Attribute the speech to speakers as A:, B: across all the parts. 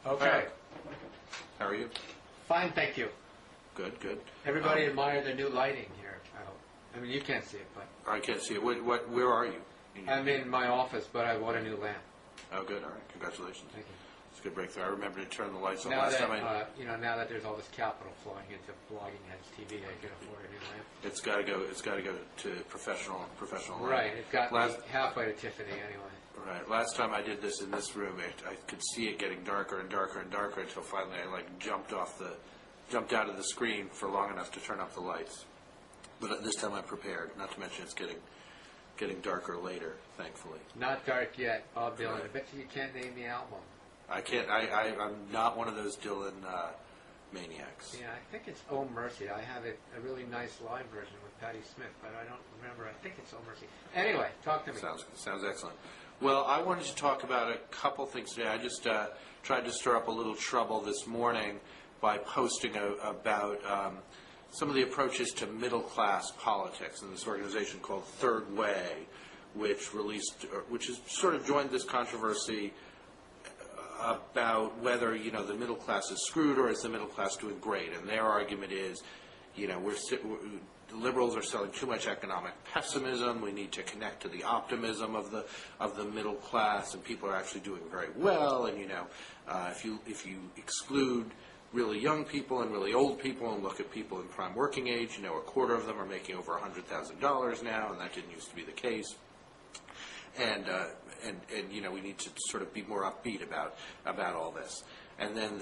A: Okay.
B: How are you?
A: Fine, thank you.
B: Good, good.
A: Everybody admire the new lighting here, I hope. I mean, you can't see it, but
B: I can't see it. Where are you?
A: I'm in my office, but I bought a new lamp.
B: Oh, good. All right. Congratulations.
A: Thank you.
B: It's a good breakthrough. I remember to turn the lights on
A: Now
B: last
A: that,
B: time.
A: now that there's all this capital flowing into blogging heads TV, I can afford a new lamp.
B: It's got to go. It's got to go to professional.
A: Right, it got
B: Last-
A: me halfway to Tiffany anyway.
B: Right. Last time I did this in this room, I could see it getting darker and darker and darker until finally I jumped out of the screen for long enough to turn up the lights. But this time I'm prepared. Not to mention it's getting darker later, thankfully.
A: Not dark yet, Bob Dylan.
B: Right.
A: I bet you can't name the album.
B: I can't. I'm not one of those Dylan maniacs.
A: Yeah, I think it's Oh Mercy. I have a really nice live version with Patti Smith, but I don't remember. I think it's Oh Mercy. Anyway, talk to me.
B: Sounds excellent. Well, I wanted to talk about a couple things today. I just tried to stir up a little trouble this morning by posting about some of the approaches to middle-class politics in this organization called Third Way, which has sort of joined this controversy about whether the middle class is screwed or is the middle class doing great. And their argument is, the liberals are selling too much economic pessimism. We need to connect to the optimism of the middle class, and people are actually doing very well. And if you exclude really young people and really old people and look at people in prime working age, a quarter of them are making over $100,000 now, and that didn't used to be the case. And we need to sort of be more upbeat about all this. And then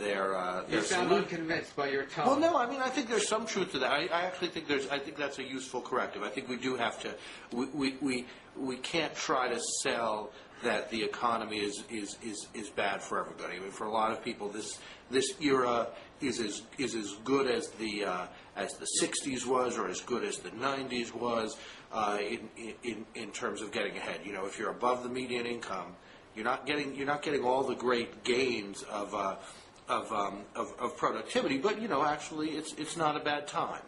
A: You sound unconvinced by your tone.
B: Well, no, I mean I think there's some truth to that. I actually think I think that's a useful corrective. I think we do have to. We can't try to sell that the economy is bad for everybody. I mean, for a lot of people, this era is as good as the 60s was, or as good as the 90s was in terms of getting ahead. If you're above the median income, you're not getting all the great gains of productivity, but actually it's not a bad time.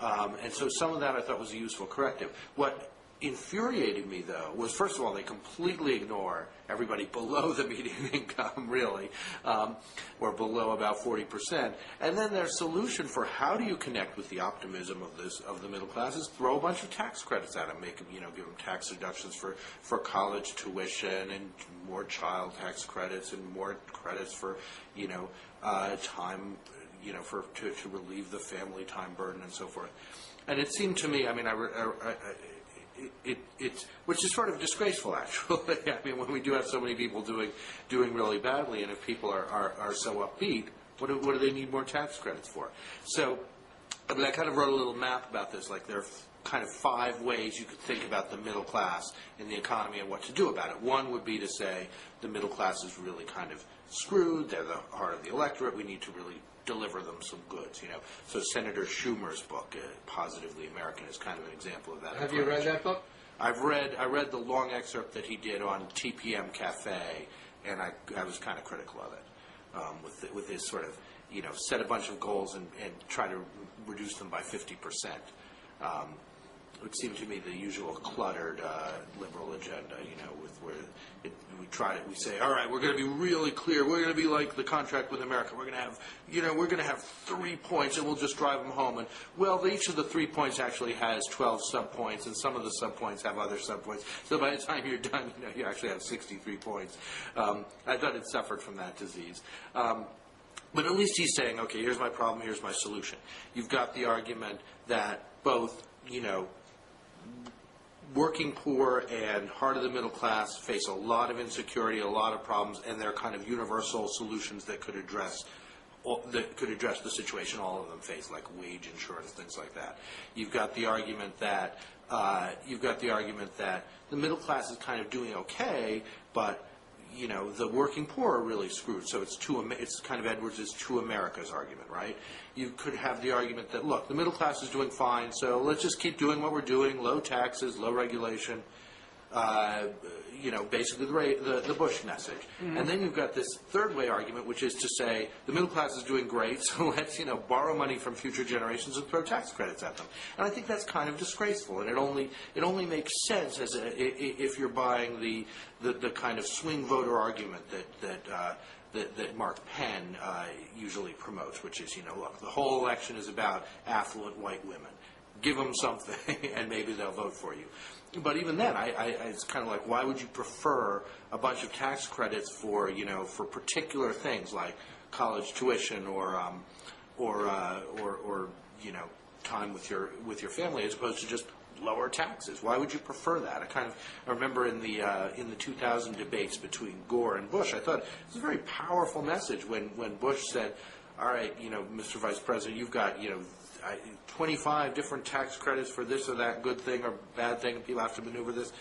B: And so some of that I thought was a useful corrective. What infuriated me, though, was, first of all, they completely ignore everybody below the median income, really, or below about 40%. And then their solution for how do you connect with the optimism of the middle class is throw a bunch of tax credits at them, make them, give them tax deductions for college tuition and more child tax credits and more credits for, time, to relieve the family time burden and so forth. And it seemed to me, I mean, which is sort of disgraceful, actually. I mean, when we do have so many people doing really badly, and if people are so upbeat, what do they need more tax credits for? So, I mean, I kind of wrote a little map about this. Like, there are kind of 5 ways you could think about the middle class in the economy and what to do about it. One would be to say the middle class is really kind of screwed. They're the heart of the electorate. We need to really deliver them some goods, So Senator Schumer's book, Positively American, is kind of an example of that.
A: Have you read that book?
B: I read the long excerpt that he did on TPM Cafe, and I was kind of critical of it, with his sort of, set a bunch of goals and try to reduce them by 50%. It would seem to me the usual cluttered liberal agenda, with where we say, all right, we're going to be really clear. We're going to be like the contract with America. We're going to have 3 points, and we'll just drive them home. And each of the 3 points actually has 12 subpoints, and some of the subpoints have other subpoints. So by the time you're done, you actually have 63 points. I thought it suffered from that disease. But at least he's saying, okay, here's my problem, here's my solution. You've got the argument that both, working poor and heart of the middle class face a lot of insecurity, a lot of problems, and they're kind of universal solutions that could address the situation all of them face, like wage insurance, things like that. You've got the argument that the middle class is kind of doing okay, but the working poor are really screwed. So it's kind of Edwards' Two Americas argument, right? You could have the argument that, look, the middle class is doing fine, so let's just keep doing what we're doing, low taxes, low regulation. basically the Bush message. And then you've got this third way argument, which is to say the middle class is doing great, so let's borrow money from future generations and throw tax credits at them. And I think that's kind of disgraceful, and it only makes sense if you're buying the kind of swing voter argument that Mark Penn usually promotes, which is, look, the whole election is about affluent white women. Give them something, and maybe they'll vote for you. But even then, it's kind of like, why would you prefer a bunch of tax credits for particular things like college tuition or time with your family, as opposed to just lower taxes? Why would you prefer that? I remember in the 2000 debates between Gore and Bush, I thought it was a very powerful message when Bush said, all right, Mr. Vice President, you've got 25 different tax credits for this or that good thing or bad thing, and people have to maneuver this.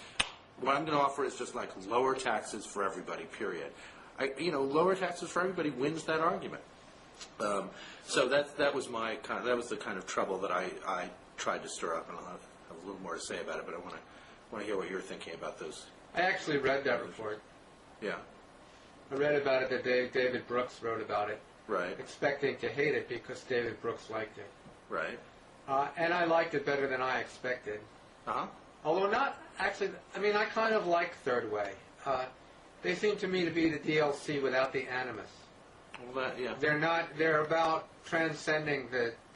B: What I'm going to offer is just like lower taxes for everybody, period. Lower taxes for everybody wins that argument. So that was the kind of trouble that I tried to stir up, and I'll have a little more to say about it, but I want to hear what you're thinking about those.
A: I actually read that report.
B: Yeah.
A: I read about it that David Brooks wrote about it.
B: Right.
A: Expecting to hate it because David Brooks liked it.
B: Right.
A: And I liked it better than I expected.
B: Uh-huh.
A: Although not actually, I kind of like Third Way. They seem to me to be the DLC without the animus.
B: Well, yeah.
A: They're about transcending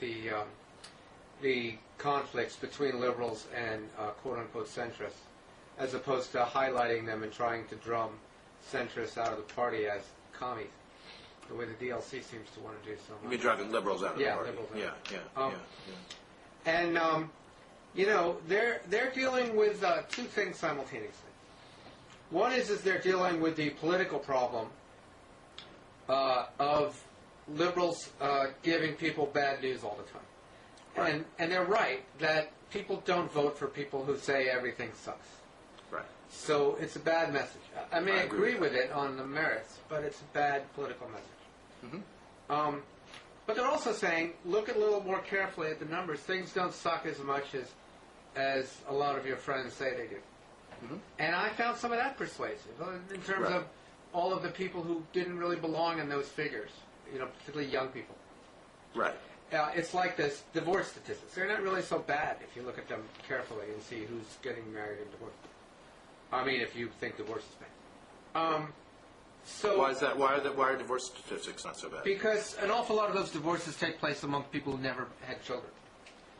A: the conflicts between liberals and quote-unquote centrists, as opposed to highlighting them and trying to drum centrists out of the party as commies, the way the DLC seems to want to do so much.
B: You mean driving liberals out of the party?
A: Liberals
B: Yeah.
A: And, they're dealing with two things simultaneously. One is they're dealing with the political problem of liberals giving people bad news all the time.
B: Right.
A: And they're right that people don't vote for people who say everything sucks.
B: Right.
A: So it's a bad message. I may agree with it on the merits, but it's a bad political message. Mm-hmm. But they're also saying, look a little more carefully at the numbers. Things don't suck as much as a lot of your friends say they do. Mm-hmm. And I found some of that persuasive in terms of all of the people who didn't really belong in those figures, particularly young people.
B: Right.
A: It's like this divorce statistics. They're not really so bad if you look at them carefully and see who's getting married and divorced. If you think divorce is bad. So
B: why is that? Why are divorce statistics not so bad?
A: Because an awful lot of those divorces take place among people who never had children.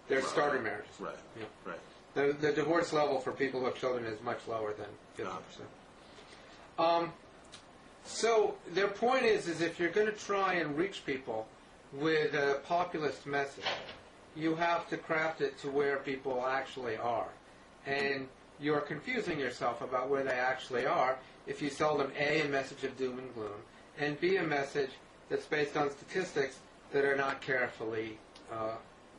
A: They're starter marriages.
B: Right.
A: Yeah.
B: Right.
A: The divorce level for people who have children is much lower than 50%. So their point is if you're going to try and reach people with a populist message, you have to craft it to where people actually are. And you're confusing yourself about where they actually are if you sell them A, a message of doom and gloom, and B, a message that's based on statistics that are not carefully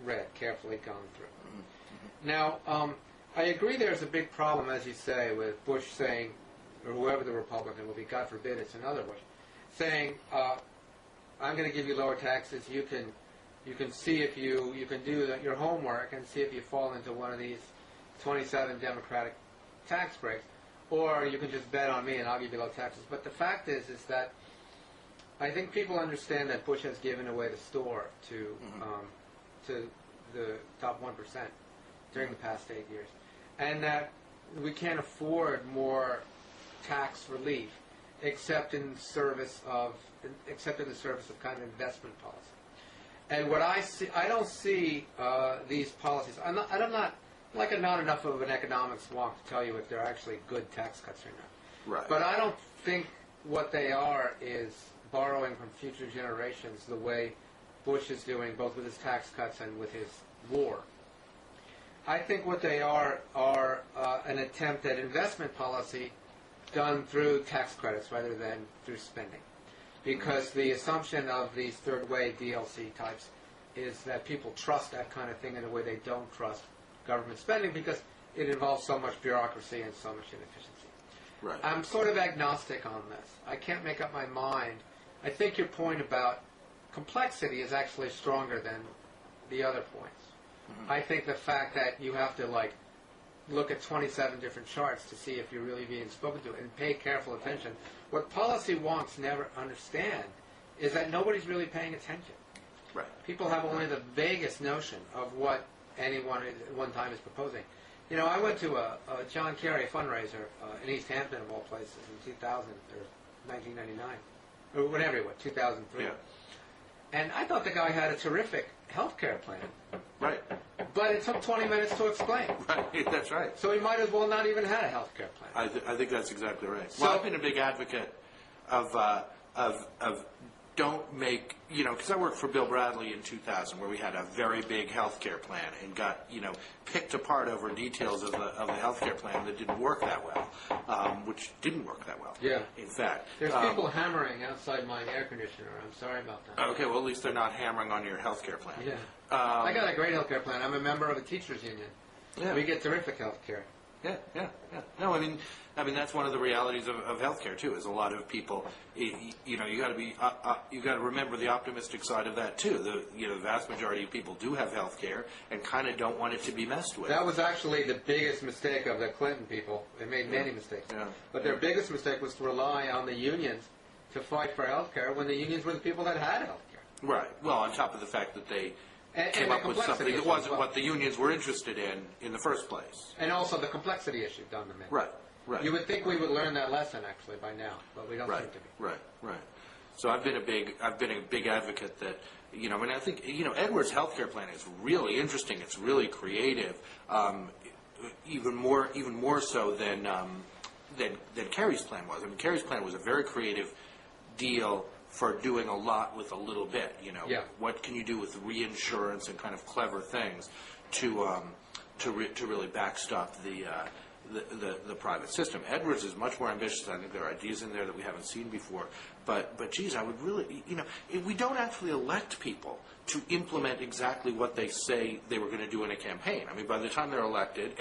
A: read, carefully gone through. Mm-hmm. Now, I agree there's a big problem, as you say, with Bush saying, or whoever the Republican will be, God forbid it's another Bush, saying, I'm going to give you lower taxes. You can see if you can do your homework and see if you fall into one of these 27 Democratic tax breaks, or you can just bet on me and I'll give you low taxes. But the fact is that I think people understand that Bush has given away the store to the top 1% during the past 8 years, and that we can't afford more tax relief except in the service of kind of investment policy. And what I see, I don't see these policies. I'm not enough of an economics wonk to tell you if they're actually good tax cuts or not.
B: Right.
A: But I don't think what they are is borrowing from future generations the way Bush is doing, both with his tax cuts and with his war. I think what they are an attempt at investment policy done through tax credits rather than through spending. Because the assumption of these third-way DLC types is that people trust that kind of thing in a way they don't trust government spending because it involves so much bureaucracy and so much inefficiency.
B: Right.
A: I'm sort of agnostic on this. I can't make up my mind. I think your point about complexity is actually stronger than the other points. Mm-hmm. I think the fact that you have to look at 27 different charts to see if you're really being spoken to and pay careful attention. What policy wonks never understand is that nobody's really paying attention.
B: Right.
A: People have only the vaguest notion of what anyone at one time is proposing. You know, I went to a John Kerry fundraiser in East Hampton, of all places, in 2000 or 1999, or whatever it was, 2003.
B: Yeah.
A: And I thought the guy had a terrific health care plan.
B: Right.
A: But it took 20 minutes to explain.
B: Right. That's right.
A: So he might as well not even had a health care plan.
B: I think that's exactly right.
A: So,
B: Well, I've been a big advocate of don't make, because I worked for Bill Bradley in 2000, where we had a very big healthcare plan and got, picked apart over details of the healthcare plan that didn't work that well, which didn't work that well.
A: Yeah.
B: In fact,
A: there's people hammering outside my air conditioner. I'm sorry about that.
B: Okay, well, at least they're not hammering on your healthcare plan.
A: Yeah. I got a great healthcare plan. I'm a member of a teachers union.
B: Yeah.
A: We get terrific healthcare.
B: Yeah. No, I mean that's one of the realities of healthcare too. Is a lot of people, you got to remember the optimistic side of that too. The vast majority of people do have healthcare and kind of don't want it to be messed with.
A: That was actually the biggest mistake of the Clinton people. They made many mistakes.
B: Yeah.
A: But their biggest mistake was to rely on the unions to fight for healthcare when the unions were the people that had healthcare.
B: Right. Well, on top of the fact that they came
A: the
B: up with something that wasn't
A: well.
B: what the unions were interested in the first place.
A: And also the complexity issue done them in.
B: Right.
A: You would think we would learn that lesson actually by now, but we don't seem to be.
B: Right. So I've been a big advocate that I think Edward's healthcare plan is really interesting. It's really creative, even more so than Kerry's plan was. I mean, Kerry's plan was a very creative deal for doing a lot with a little bit.
A: Yeah.
B: What can you do with reinsurance and kind of clever things to really backstop the private system. Edwards is much more ambitious. I think there are ideas in there that we haven't seen before. But geez, I would really, we don't actually elect people to implement exactly what they say they were going to do in a campaign. I mean, by the time they're elected,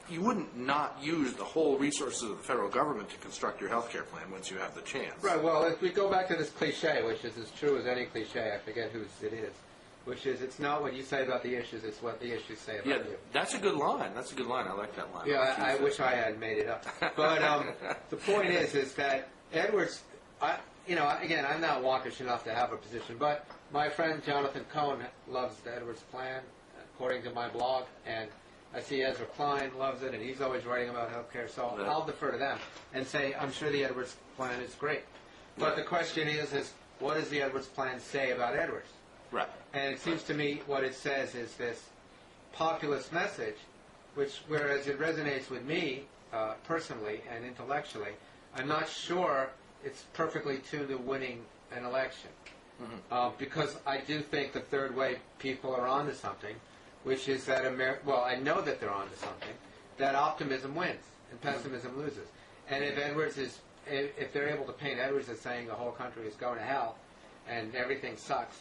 B: you wouldn't not use the whole resources of the federal government to construct your health care plan once you have the chance.
A: Right, well, if we go back to this cliche, which is as true as any cliche, I forget whose it is, which is it's not what you say about the issues, it's what the issues say about you.
B: That's a good line. I like that line.
A: Yeah, I wish I had made it up. But the point is that Edwards, again, I'm not wonkish enough to have a position, but my friend Jonathan Cohen loves the Edwards plan, according to my blog, and I see Ezra Klein loves it, and he's always writing about healthcare, so I'll defer to them and say I'm sure the Edwards plan is great. But the question is what does the Edwards plan say about Edwards?
B: Right.
A: And it seems to me what it says is this populist message, which, whereas it resonates with me personally and intellectually, I'm not sure it's perfectly tuned to winning an election. Mm-hmm. Because I do think the third way people are onto something, which is that I know that they're onto something, that optimism wins and pessimism loses. And if they're able to paint Edwards as saying the whole country is going to hell and everything sucks,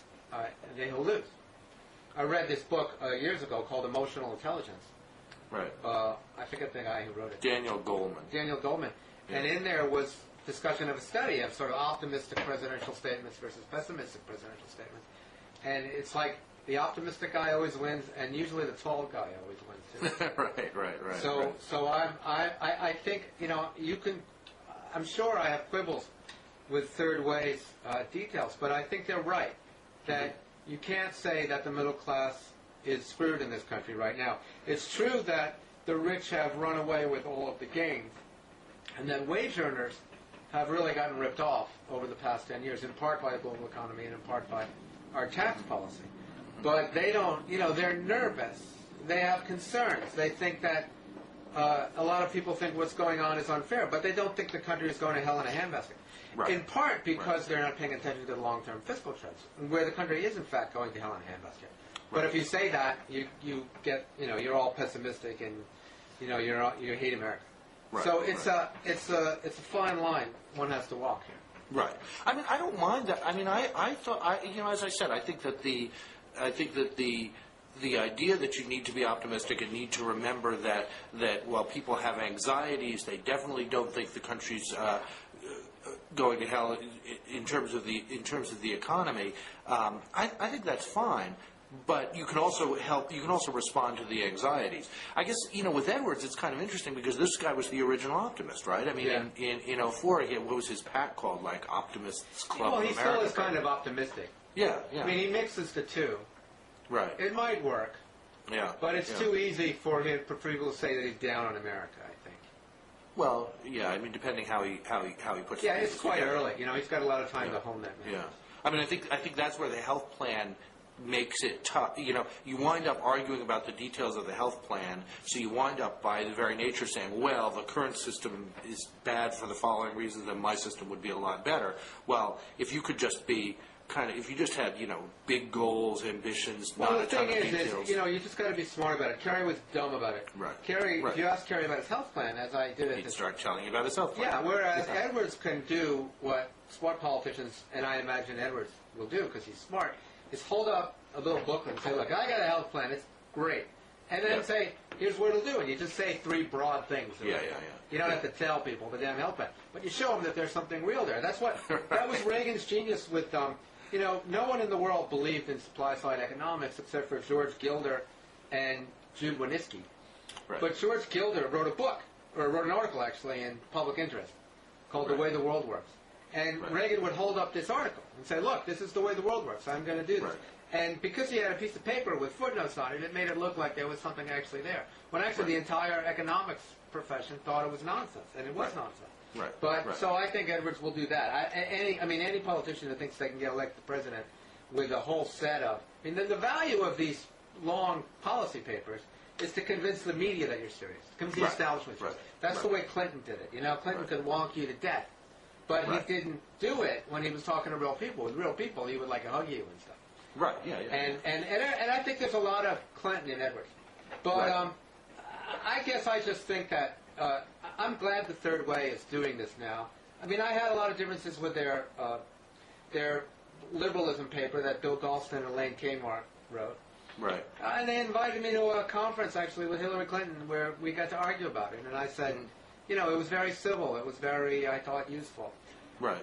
A: they will lose. I read this book years ago called Emotional Intelligence.
B: Right.
A: I forget the guy who wrote it.
B: Daniel Goleman.
A: Yeah. And in there was discussion of a study of sort of optimistic presidential statements versus pessimistic presidential statements. And it's like the optimistic guy always wins, and usually the tall guy always wins too.
B: Right.
A: So I think you can. I'm sure I have quibbles with third way's details, but I think they're right that you can't say that the middle class is screwed in this country right now. It's true that the rich have run away with all of the gains, and that wage earners have really gotten ripped off over the past 10 years, in part by the global economy and in part by our tax policy. But they don't, they're nervous. They have concerns. They think that a lot of people think what's going on is unfair, but they don't think the country is going to hell in a handbasket. Right. In part because they're not paying attention to the long-term fiscal trends, where the country is in fact going to hell in a handbasket. Right. But if you say that, you get, you're all pessimistic and, you hate America. Right. So it's a fine line one has to walk here.
B: Right. I mean, I don't mind that. I mean, I thought, as I said, I think that the idea that you need to be optimistic and need to remember that while people have anxieties, they definitely don't think the country's going to hell in terms of the economy. I think that's fine, But you can also help. You can also respond to the anxieties. I guess with Edwards, it's kind of interesting because this guy was the original optimist, right? I mean, in '04, what was his pack called? Like Optimists Club of America.
A: Well, he still is kind of optimistic.
B: Yeah, yeah.
A: I mean, he mixes the two.
B: Right.
A: It might work.
B: Yeah.
A: But it's too easy for people to say that he's down on America, I think.
B: Well, yeah. I mean, depending how he puts.
A: Yeah, it's quite
B: together.
A: early. He's got a lot of time to hone that message.
B: Yeah. I mean, I think that's where the health plan makes it tough. You wind up arguing about the details of the health plan, so you wind up by the very nature saying, well, the current system is bad for the following reasons, and my system would be a lot better. Well, if you could just be if you just had, big goals, ambitions, not a ton of details.
A: You just got to be smart about it. Kerry was dumb about it.
B: Right.
A: If you ask Kerry about his health plan, as I did
B: He'd start telling you about his health plan.
A: Yeah, whereas Edwards can do what smart politicians, and I imagine Edwards will do because he's smart, is hold up a little booklet and say, look, I got a health plan, it's great. And then say, here's what it'll do. And you just say three broad things.
B: Yeah.
A: You don't have to tell people the damn health plan. But you show them that there's something real there. That was Reagan's genius with, no one in the world believed in supply-side economics except for George Gilder and Jude Wanniski.
B: Right.
A: But George Gilder wrote a book, or wrote an article actually, in Public Interest called The Way the World Works. And Reagan would hold up this article and say, look, this is the way the world works. I'm going to do this.
B: Right.
A: And because he had a piece of paper with footnotes on it, it made it look like there was something actually there. When actually the entire economics profession thought it was nonsense, and it was nonsense.
B: Right.
A: So I think Edwards will do that. Any politician that thinks they can get elected president with a whole set of... the value of these long policy papers is to convince the media that you're serious, to convince the establishment. That's the way Clinton did it. Clinton could wonk you to death. But he didn't do it when he was talking to real people. With real people, he would hug you and stuff.
B: Right. Yeah.
A: And I think there's a lot of Clinton in Edwards. But I guess I just think that I'm glad the Third Way is doing this now. I had a lot of differences with their liberalism paper that Bill Galston and Elaine Kmart wrote.
B: Right.
A: And they invited me to a conference actually with Hillary Clinton where we got to argue about it. And I said, it was very civil. It was very, I thought, useful.
B: Right.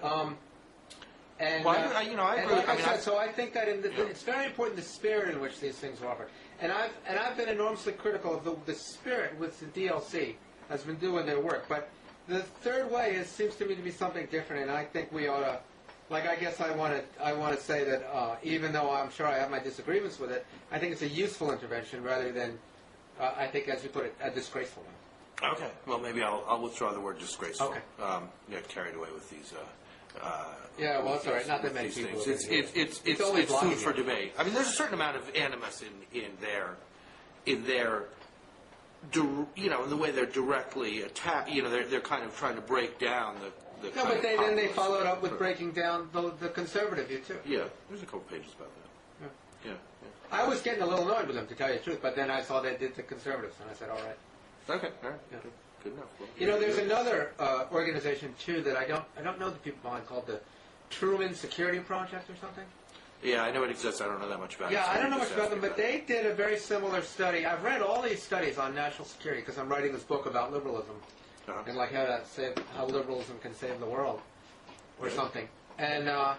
A: And
B: I agree.
A: Like I said, so I think that it's very important the spirit in which these things are offered. And I've been enormously critical of the spirit which the DLC has been doing their work. But the Third Way seems to me to be something different, and I think we ought to. I guess I want to say that even though I'm sure I have my disagreements with it, I think it's a useful intervention rather than, I think, as you put it, a disgraceful one.
B: Okay. Well, maybe I'll withdraw the word disgraceful.
A: Okay.
B: Carried away with these.
A: Well, it's all right. Not that many people.
B: It's food for debate. There's a certain amount of animus in their in the way they're directly attack. They're kind of trying to break down the.
A: No, but then they followed up with breaking down the conservative view too.
B: Yeah, there's a couple pages about that. Yeah.
A: I was getting a little annoyed with them, to tell you the truth, but then I saw they did the conservatives, and I said, all right.
B: Okay, all right. Yeah. Good enough.
A: Well, there's another organization too that I don't know the people behind, called the Truman Security Project or something.
B: Yeah, I know it exists. I don't know that much about it.
A: Yeah, I don't know much about them, but they did a very similar study. I've read all these studies on national security because I'm writing this book about liberalism and how liberalism can save the world or something. And I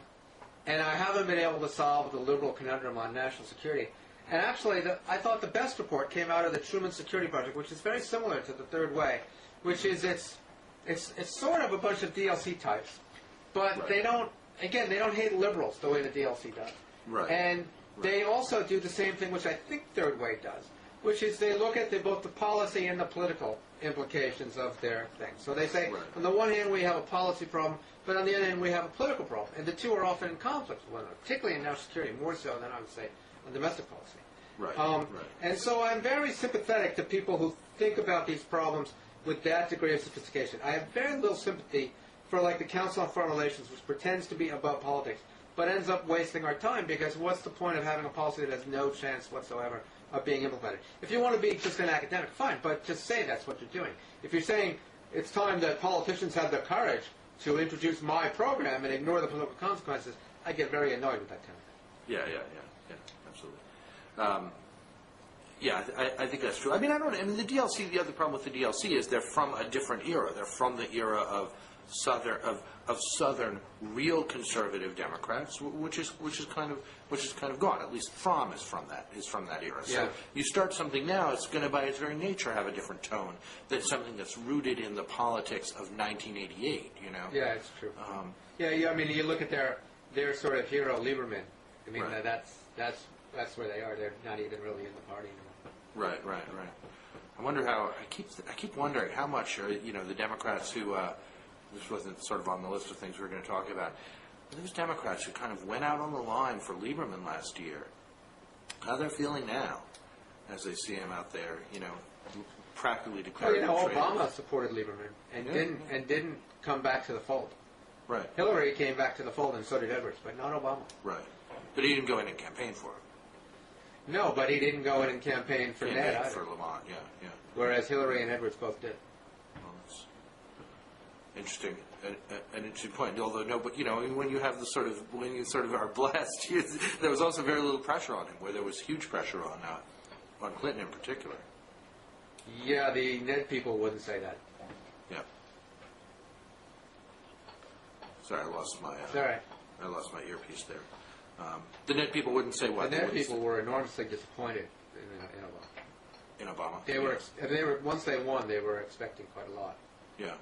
A: haven't been able to solve the liberal conundrum on national security. And actually, I thought the best report came out of the Truman Security Project, which is very similar to the Third Way, which is it's sort of a bunch of DLC types, but they don't hate liberals the way the DLC does.
B: Right.
A: And they also do the same thing, which I think Third Way does, which is they look at both the policy and the political implications of their thing. So they say, on the one hand, we have a policy problem, but on the other hand, we have a political problem. And the two are often in conflict with one another, particularly in national security, more so than I would say on domestic policy.
B: Right.
A: And so I'm very sympathetic to people who think about these problems with that degree of sophistication. I have very little sympathy for the Council on Foreign Relations, which pretends to be above politics, but ends up wasting our time, because what's the point of having a policy that has no chance whatsoever of being implemented? If you want to be just an academic, fine, but just say that's what you're doing. If you're saying it's time that politicians have the courage to introduce my program and ignore the political consequences, I get very annoyed with that kind of thing.
B: Yeah, absolutely. I think that's true. The DLC, the other problem with the DLC is they're from a different era. They're from the era of Southern real conservative Democrats, which is kind of gone. At least is from that era.
A: Yeah.
B: So you start something now, it's going to by its very nature have a different tone than something that's rooted in the politics of 1988. You know.
A: Yeah, it's true. Yeah. I mean, you look at their sort of hero Lieberman. I mean,
B: Right.
A: that's where they are. They're not even really in the party anymore.
B: Right. I wonder how. I keep wondering how much the Democrats who. This wasn't sort of on the list of things we were going to talk about. Those Democrats who kind of went out on the line for Lieberman last year, how they're feeling now as they see him out there, practically declaring.
A: Well, Obama supported Lieberman and didn't come back to the fold.
B: Right.
A: Hillary came back to the fold, and so did Edwards, but not Obama.
B: Right. But he didn't go in and campaign for him.
A: No, but he didn't go in and campaign for Ned either.
B: For Lamont, yeah.
A: Whereas Hillary and Edwards both did.
B: Well, that's interesting, an interesting point. Although when you have when you sort of are blessed, there was also very little pressure on him, where there was huge pressure on Clinton in particular.
A: Yeah, the Ned people wouldn't say that.
B: Yeah. Sorry, I lost my.
A: It's all right.
B: I lost my earpiece there. The Ned people wouldn't say what.
A: The Ned people were enormously disappointed in Obama.
B: In Obama.
A: They were once they won, they were expecting quite a lot.
B: Yeah.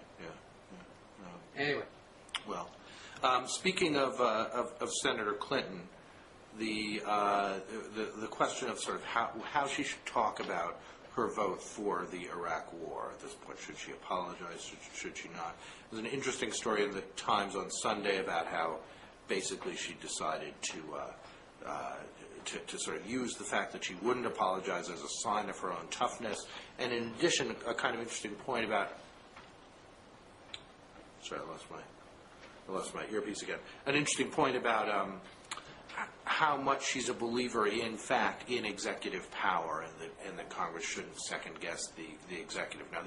A: Anyway.
B: Well, speaking of Senator Clinton, the question of sort of how she should talk about her vote for the Iraq War at this point. Should she apologize? Should she not? There's an interesting story in the Times on Sunday about how basically she decided to sort of use the fact that she wouldn't apologize as a sign of her own toughness, and in addition, a kind of interesting point about. Sorry, I lost my earpiece again. An interesting point about how much she's a believer, in fact, in executive power, and that Congress shouldn't second guess the executive. Now,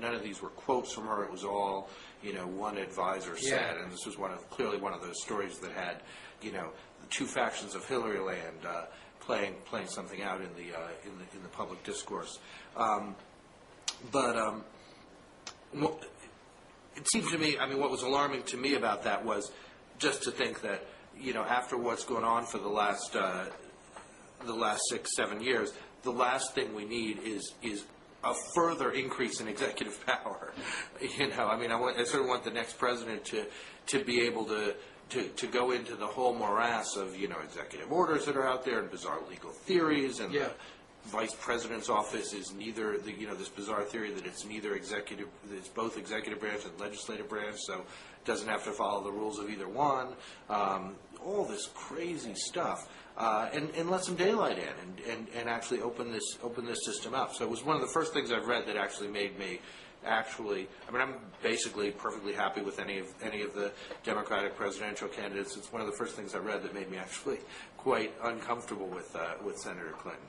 B: none of these were quotes from her. It was all, one advisor said, and this was clearly one of those stories that had, the two factions of Hillary land playing something out in the public discourse. It seemed to me, what was alarming to me about that was just to think that, after what's going on for the last 6-7 years, the last thing we need is a further increase in executive power. I sort of want the next president to be able to go into the whole morass of, executive orders that are out there and bizarre legal theories and the vice president's office is neither this bizarre theory that it's both executive branch and legislative branch, so it doesn't have to follow the rules of either one. All this crazy stuff, and let some daylight in, and actually open this system up. So it was one of the first things I've read that actually made me I'm basically perfectly happy with any of the Democratic presidential candidates. It's one of the first things I read that made me actually quite uncomfortable with Senator Clinton.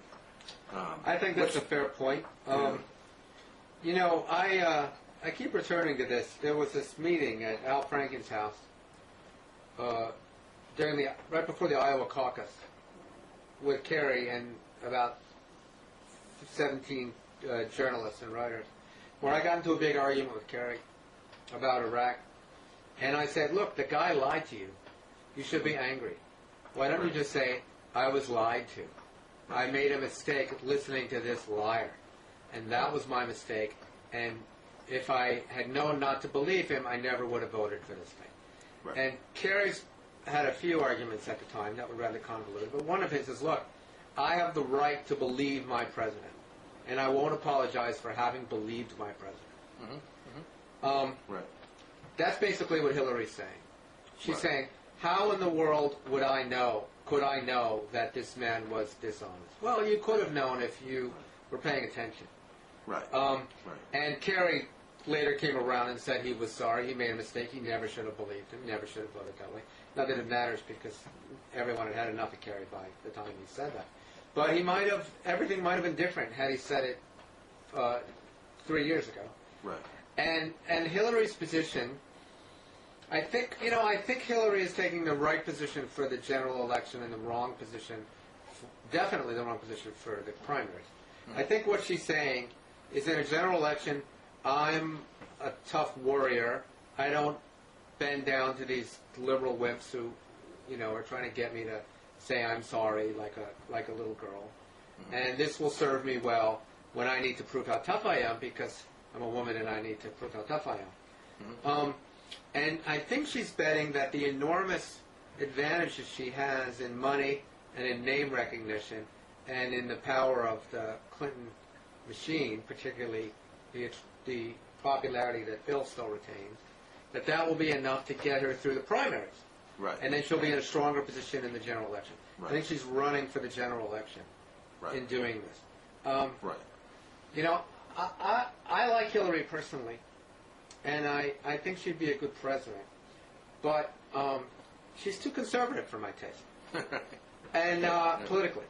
A: I think that's a fair point. I keep returning to this. There was this meeting at Al Franken's house right before the Iowa caucus with Kerry and about 17 journalists and writers, where I got into a big argument with Kerry about Iraq. And I said, look, the guy lied to you. You should be angry. Why don't you just say, I was lied to? I made a mistake listening to this liar. And that was my mistake. And if I had known not to believe him, I never would have voted for this thing. Right. And Kerry's had a few arguments at the time that were rather convoluted. But one of his is, look, I have the right to believe my president. And I won't apologize for having believed my president. Right. That's basically what Hillary's saying. She's saying, how in the world could I know that this man was dishonest? Well, you could have known if you were paying attention.
B: Right.
A: And Kerry later came around and said he was sorry. He made a mistake. He never should have believed him. Never should have voted that way. Not that it matters, because everyone had enough of Kerry by the time he said that. But everything might have been different had he said it 3 years ago. Right. And Hillary's position, I think Hillary is taking the right position for the general election and the wrong position, definitely the wrong position for the primaries. Mm-hmm. I think what she's saying is, in a general election, I'm a tough warrior. I don't bend down to these liberal wimps who, are trying to get me to say I'm sorry like a little girl. And this will serve me well when I need to prove how tough I am, because I'm a woman and I need to prove how tough I am. And I think she's betting that the enormous advantages she has in money and in name recognition and in the power of the Clinton machine, particularly the popularity that Bill still retains, that will be enough to get her through the primaries.
B: Right.
A: And then she'll be in a stronger position in the general election.
B: Right.
A: I think she's running for the general election in doing this.
B: Right.
A: I like Hillary personally, and I think she'd be a good president. But she's too conservative for my taste. And politically.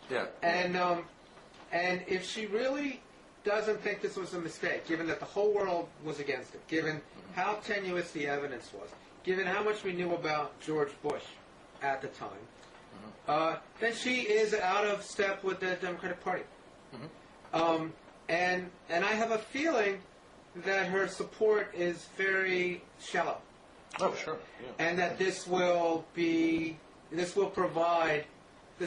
B: Yeah.
A: And if she really doesn't think this was a mistake, given that the whole world was against it, given how tenuous the evidence was, given how much we knew about George Bush at the time, then she is out of step with the Democratic Party. And I have a feeling that her support is very shallow.
B: Oh, sure. Yeah.
A: And that this will grow.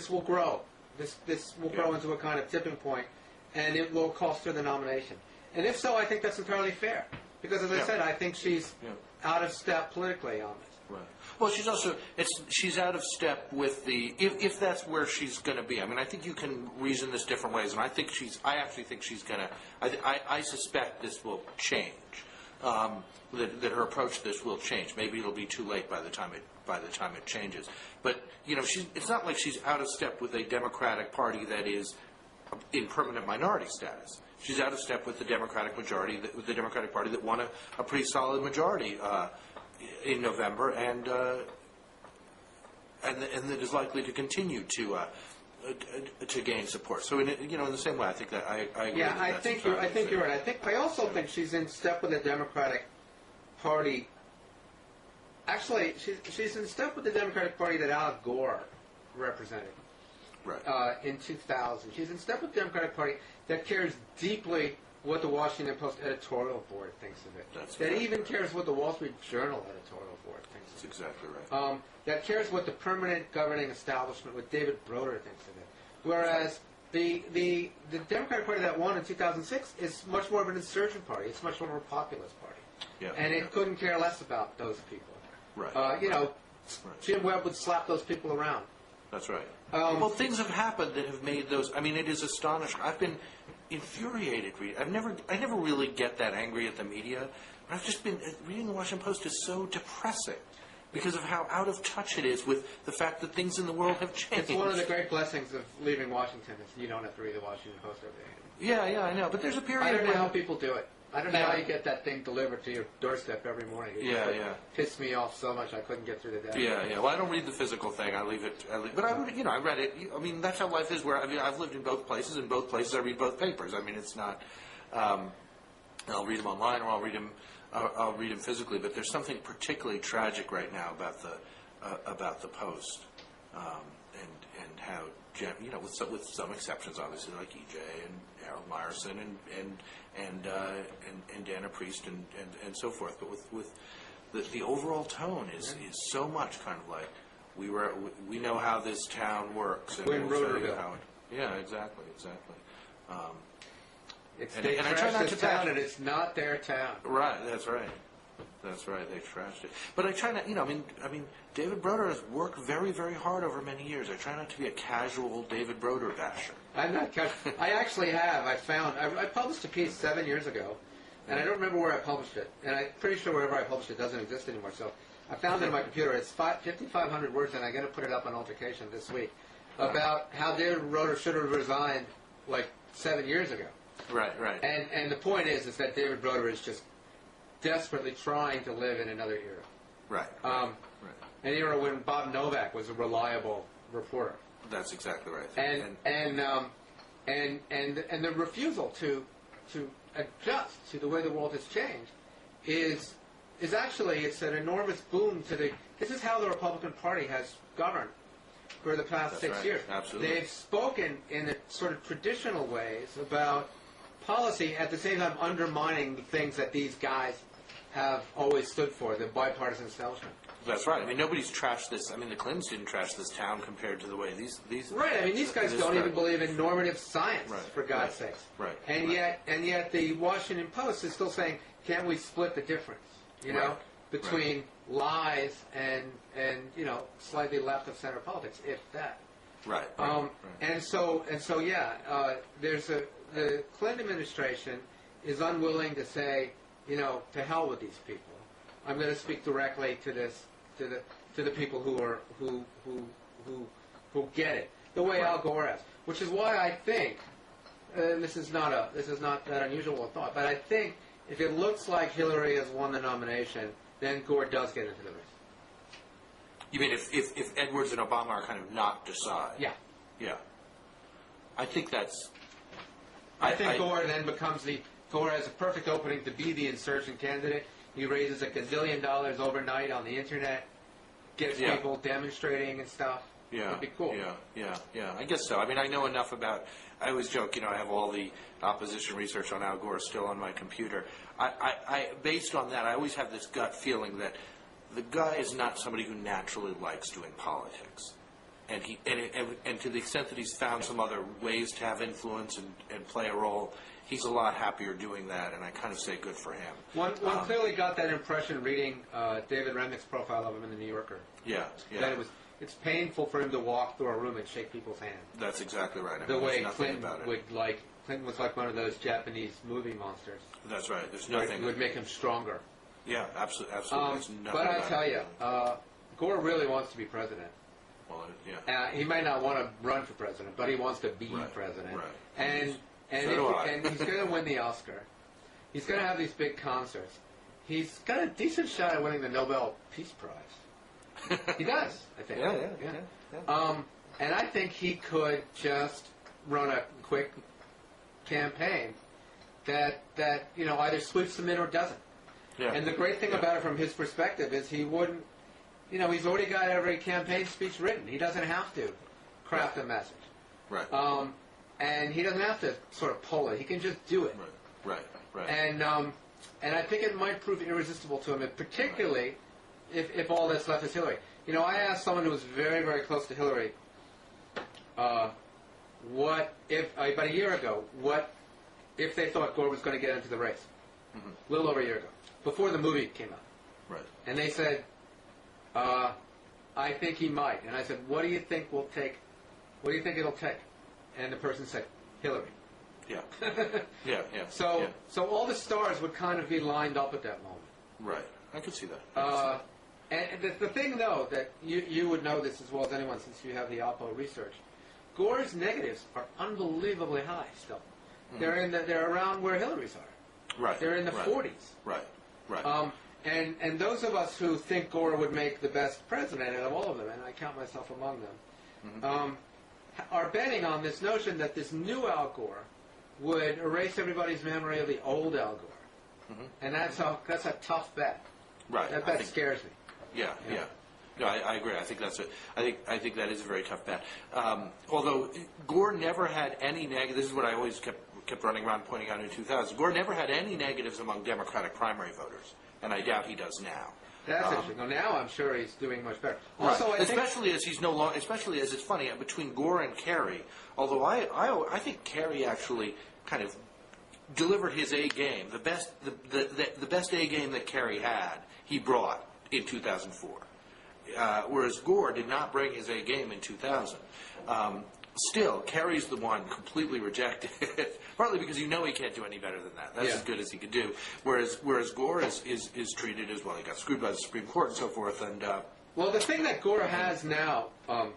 A: This will grow into a kind of tipping point, and it will cost her the nomination. And if so, I think that's entirely fair. Because, as I said, I think she's out of step politically on this.
B: Right. Well, she's out of step with if that's where she's going to be. I mean, I think you can reason this different ways, and I actually think she's going to. I suspect this will change. That her approach to this will change. Maybe it'll be too late by the time it changes. But it's not like she's out of step with a Democratic Party that is in permanent minority status. She's out of step with the Democratic majority, with the Democratic Party that won a pretty solid majority in November, and that is likely to continue to gain support. So in the same way, I think that I agree.
A: Yeah, I think you're right. I also think she's in step with the Democratic Party. Actually, she's in step with the Democratic Party that Al Gore represented.
B: Right.
A: In 2000. She's in step with the Democratic Party that cares deeply what the Washington Post editorial board thinks of it. That even cares what the Wall Street Journal editorial board thinks of it.
B: That's exactly right.
A: That cares what the permanent governing establishment, what David Broder thinks of it. Whereas the Democratic Party that won in 2006 is much more of an insurgent party. It's much more of a populist party.
B: Yeah.
A: And it couldn't care less about those people.
B: Right.
A: Jim Webb would slap those people around.
B: That's right. Well, things have happened that have made those. I mean, it is astonishing. I've been infuriated reading. I never really get that angry at the media. But I've just been reading the Washington Post is so depressing because of how out of touch it is with the fact that things in the world have changed.
A: It's one of the great blessings of leaving Washington is you don't have to read the Washington Post every day.
B: Yeah, I know. But there's a period.
A: I don't know how people do it. I don't know how you get that thing delivered to your doorstep every morning. It pissed me off so much I couldn't get through the day.
B: Yeah. Well, I don't read the physical thing. I leave it. But I read it. I mean, that's how life is. I've lived in both places. In both places, I read both papers. I mean, it's not. I'll read them online, or I'll read them physically. But there's something particularly tragic right now about the Post, and how with some exceptions, obviously, like EJ and Harold Meyerson and Dana Priest and so forth, but with the overall tone is so much kind of like we know how this town works. And
A: When
B: we'll
A: Rotorville.
B: Yeah, exactly.
A: They
B: I try not
A: trashed
B: to
A: this town, and it's not their town.
B: Right, that's right. They trashed it. But I try not, I mean, David Broder has worked very, very hard over many years. I try not to be a casual David Broder basher.
A: I'm not. I actually have. I published a piece 7 years ago, and I don't remember where I published it. And I'm pretty sure wherever I published it doesn't exist anymore. So I found it on my computer. It's 5,500 words, and I'm going to put it up on Altercation this week about how David Broder should have resigned like 7 years ago.
B: Right.
A: And the point is that David Broder is just desperately trying to live in another era.
B: Right.
A: An era when Bob Novak was a reliable reporter.
B: That's exactly right.
A: And the refusal to adjust to the way the world has changed is actually, it's an enormous boon to the. This is how the Republican Party has governed for the past 6 years.
B: Absolutely.
A: They've spoken in a sort of traditional ways about policy, at the same time undermining the things that these guys have always stood for, the bipartisan establishment.
B: That's right. I mean, nobody's trashed this. I mean, the Clintons didn't trash this town compared to the way these.
A: Right. I mean, these guys don't even believe in normative science,
B: right.
A: for God's sakes.
B: Right.
A: And
B: right.
A: yet, the Washington Post is still saying, "Can't we split the difference?" You know, between lies and slightly left of center politics, if that.
B: Right.
A: And so the Clinton administration is unwilling to say, to hell with these people. I'm going to speak directly to the people who get it the way Al Gore has, which is why I think this is not that unusual a thought, but I think if it looks like Hillary has won the nomination, then Gore does get into the race.
B: You mean if Edwards and Obama are kind of knocked aside?
A: Yeah.
B: Yeah. I think that's.
A: I think Gore then becomes Gore has a perfect opening to be the insurgent candidate. He raises $1 gazillion overnight on the internet, gets people demonstrating and stuff.
B: Yeah,
A: it'd be cool.
B: Yeah. I guess so. I mean, I know enough about. I always joke, I have all the opposition research on Al Gore still on my computer. I based on that, I always have this gut feeling that the guy is not somebody who naturally likes doing politics. And and to the extent that he's found some other ways to have influence and play a role, he's a lot happier doing that, and I kind of say good for him.
A: One clearly got that impression reading David Remnick's profile of him in the New Yorker.
B: Yeah.
A: That it's painful for him to walk through a room and shake people's hands.
B: That's exactly right.
A: The way Clinton Clinton was like one of those Japanese movie monsters.
B: That's right. There's nothing.
A: It would make him stronger.
B: Yeah, absolutely.
A: But I tell you, Gore really wants to be president.
B: Well, yeah.
A: He might not want to run for president, but he wants to be president.
B: Right.
A: And he's going to win the Oscar. He's going to have these big concerts. He's got a decent shot at winning the Nobel Peace Prize. He does, I think.
B: Yeah.
A: And I think he could just run a quick campaign that either sweeps them in or doesn't.
B: Yeah.
A: And the great thing about it from his perspective is he wouldn't. He's already got every campaign speech written. He doesn't have to craft a message.
B: Right.
A: And he doesn't have to sort of pull it. He can just do it.
B: Right.
A: And I think it might prove irresistible to him, particularly if all that's left is Hillary. I asked someone who was very, very close to Hillary, what if, about a year ago, what if they thought Gore was going to get into the race? Mm-hmm. A little over a year ago, before the movie came out.
B: Right.
A: And they said, I think he might. And I said, what do you think will take? What do you think it'll take? And the person said, Hillary.
B: Yeah. Yeah.
A: So all the stars would kind of be lined up at that moment.
B: Right. I could see that.
A: And the thing, though, that you would know this as well as anyone since you have the Oppo research, Gore's negatives are unbelievably high still. Mm-hmm. They're around where Hillary's are. Right. They're in the 40s.
B: Right.
A: And those of us who think Gore would make the best president out of all of them, and I count myself among them, are betting on this notion that this new Al Gore would erase everybody's memory of the old Al Gore. Mm-hmm. And that's a tough bet.
B: Right.
A: That bet scares me.
B: Yeah. No, I agree. I think I think that is a very tough bet. Although Gore never had any negative. This is what I always kept running around pointing out in 2000. Gore never had any negatives among Democratic primary voters, and I doubt he does now.
A: That's interesting. Well, now I'm sure he's doing much better.
B: Right. Also, especially as he's no longer. Especially as it's funny between Gore and Kerry. Although I think Kerry actually kind of delivered his A game. The best A game that Kerry had, he brought in 2004. Whereas Gore did not bring his A game in 2000. Still, Kerry's the one completely rejected, partly because he can't do any better than that. That's as good as he could do. Whereas Gore is treated as, well, he got screwed by the Supreme Court and so forth. And
A: well, the thing that Gore has now,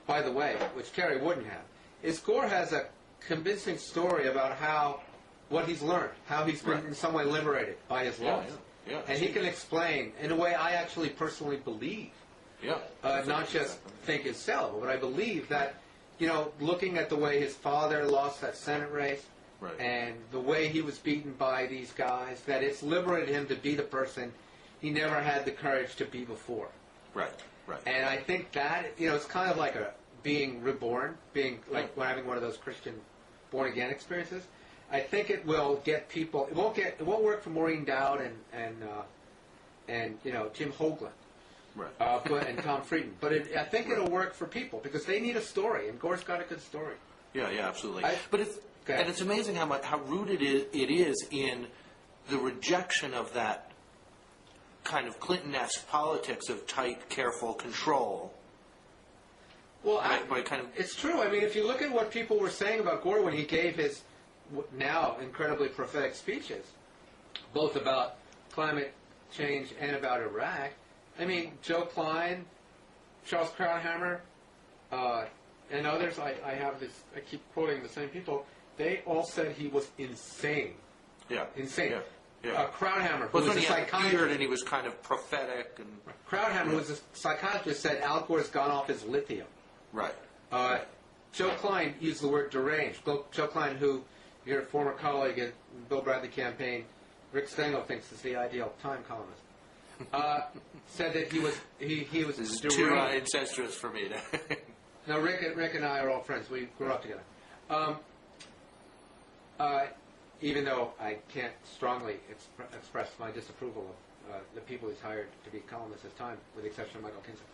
A: by the way, which Kerry wouldn't have, is Gore has a convincing story about what he's learned, how he's been in some way liberated by his loss.
B: Yeah.
A: And he can explain, in a way I actually personally believe, not just think is sellable, but I believe that, looking at the way his father lost that Senate race, and the way he was beaten by these guys, that it's liberated him to be the person he never had the courage to be before.
B: Right.
A: And I think that, it's kind of like being reborn, being like having one of those Christian born-again experiences. I think it will get people. It won't work for Maureen Dowd and Jim Hoagland.
B: Right.
A: And Tom Frieden. But I think it'll work for people because they need a story, and Gore's got a good story.
B: Yeah, absolutely.
A: But
B: it's amazing how rooted it is in the rejection of that kind of Clinton-esque politics of tight, careful control.
A: Well,
B: kind of,
A: it's true. I mean, if you look at what people were saying about Gore when he gave his now incredibly prophetic speeches, both about climate change and about Iraq, I mean, Joe Klein, Charles Krauthammer, and others, I keep quoting the same people, they all said he was insane.
B: Yeah.
A: Insane.
B: Yeah.
A: Krauthammer, who was a psychiatrist.
B: And he was kind of prophetic. And
A: Krauthammer, who was a psychiatrist, said Al Gore's gone off his lithium.
B: Right.
A: Joe Klein used the word deranged. Joe Klein, who your former colleague at Bill Bradley campaign, Rick Stengel thinks is the ideal Time columnist, said that he was
B: this is
A: deranged.
B: too incestuous for me to.
A: No, Rick and I are all friends. We grew up together. Even though I can't strongly express my disapproval of the people he's hired to be columnists this time, with the exception of Michael Kinson.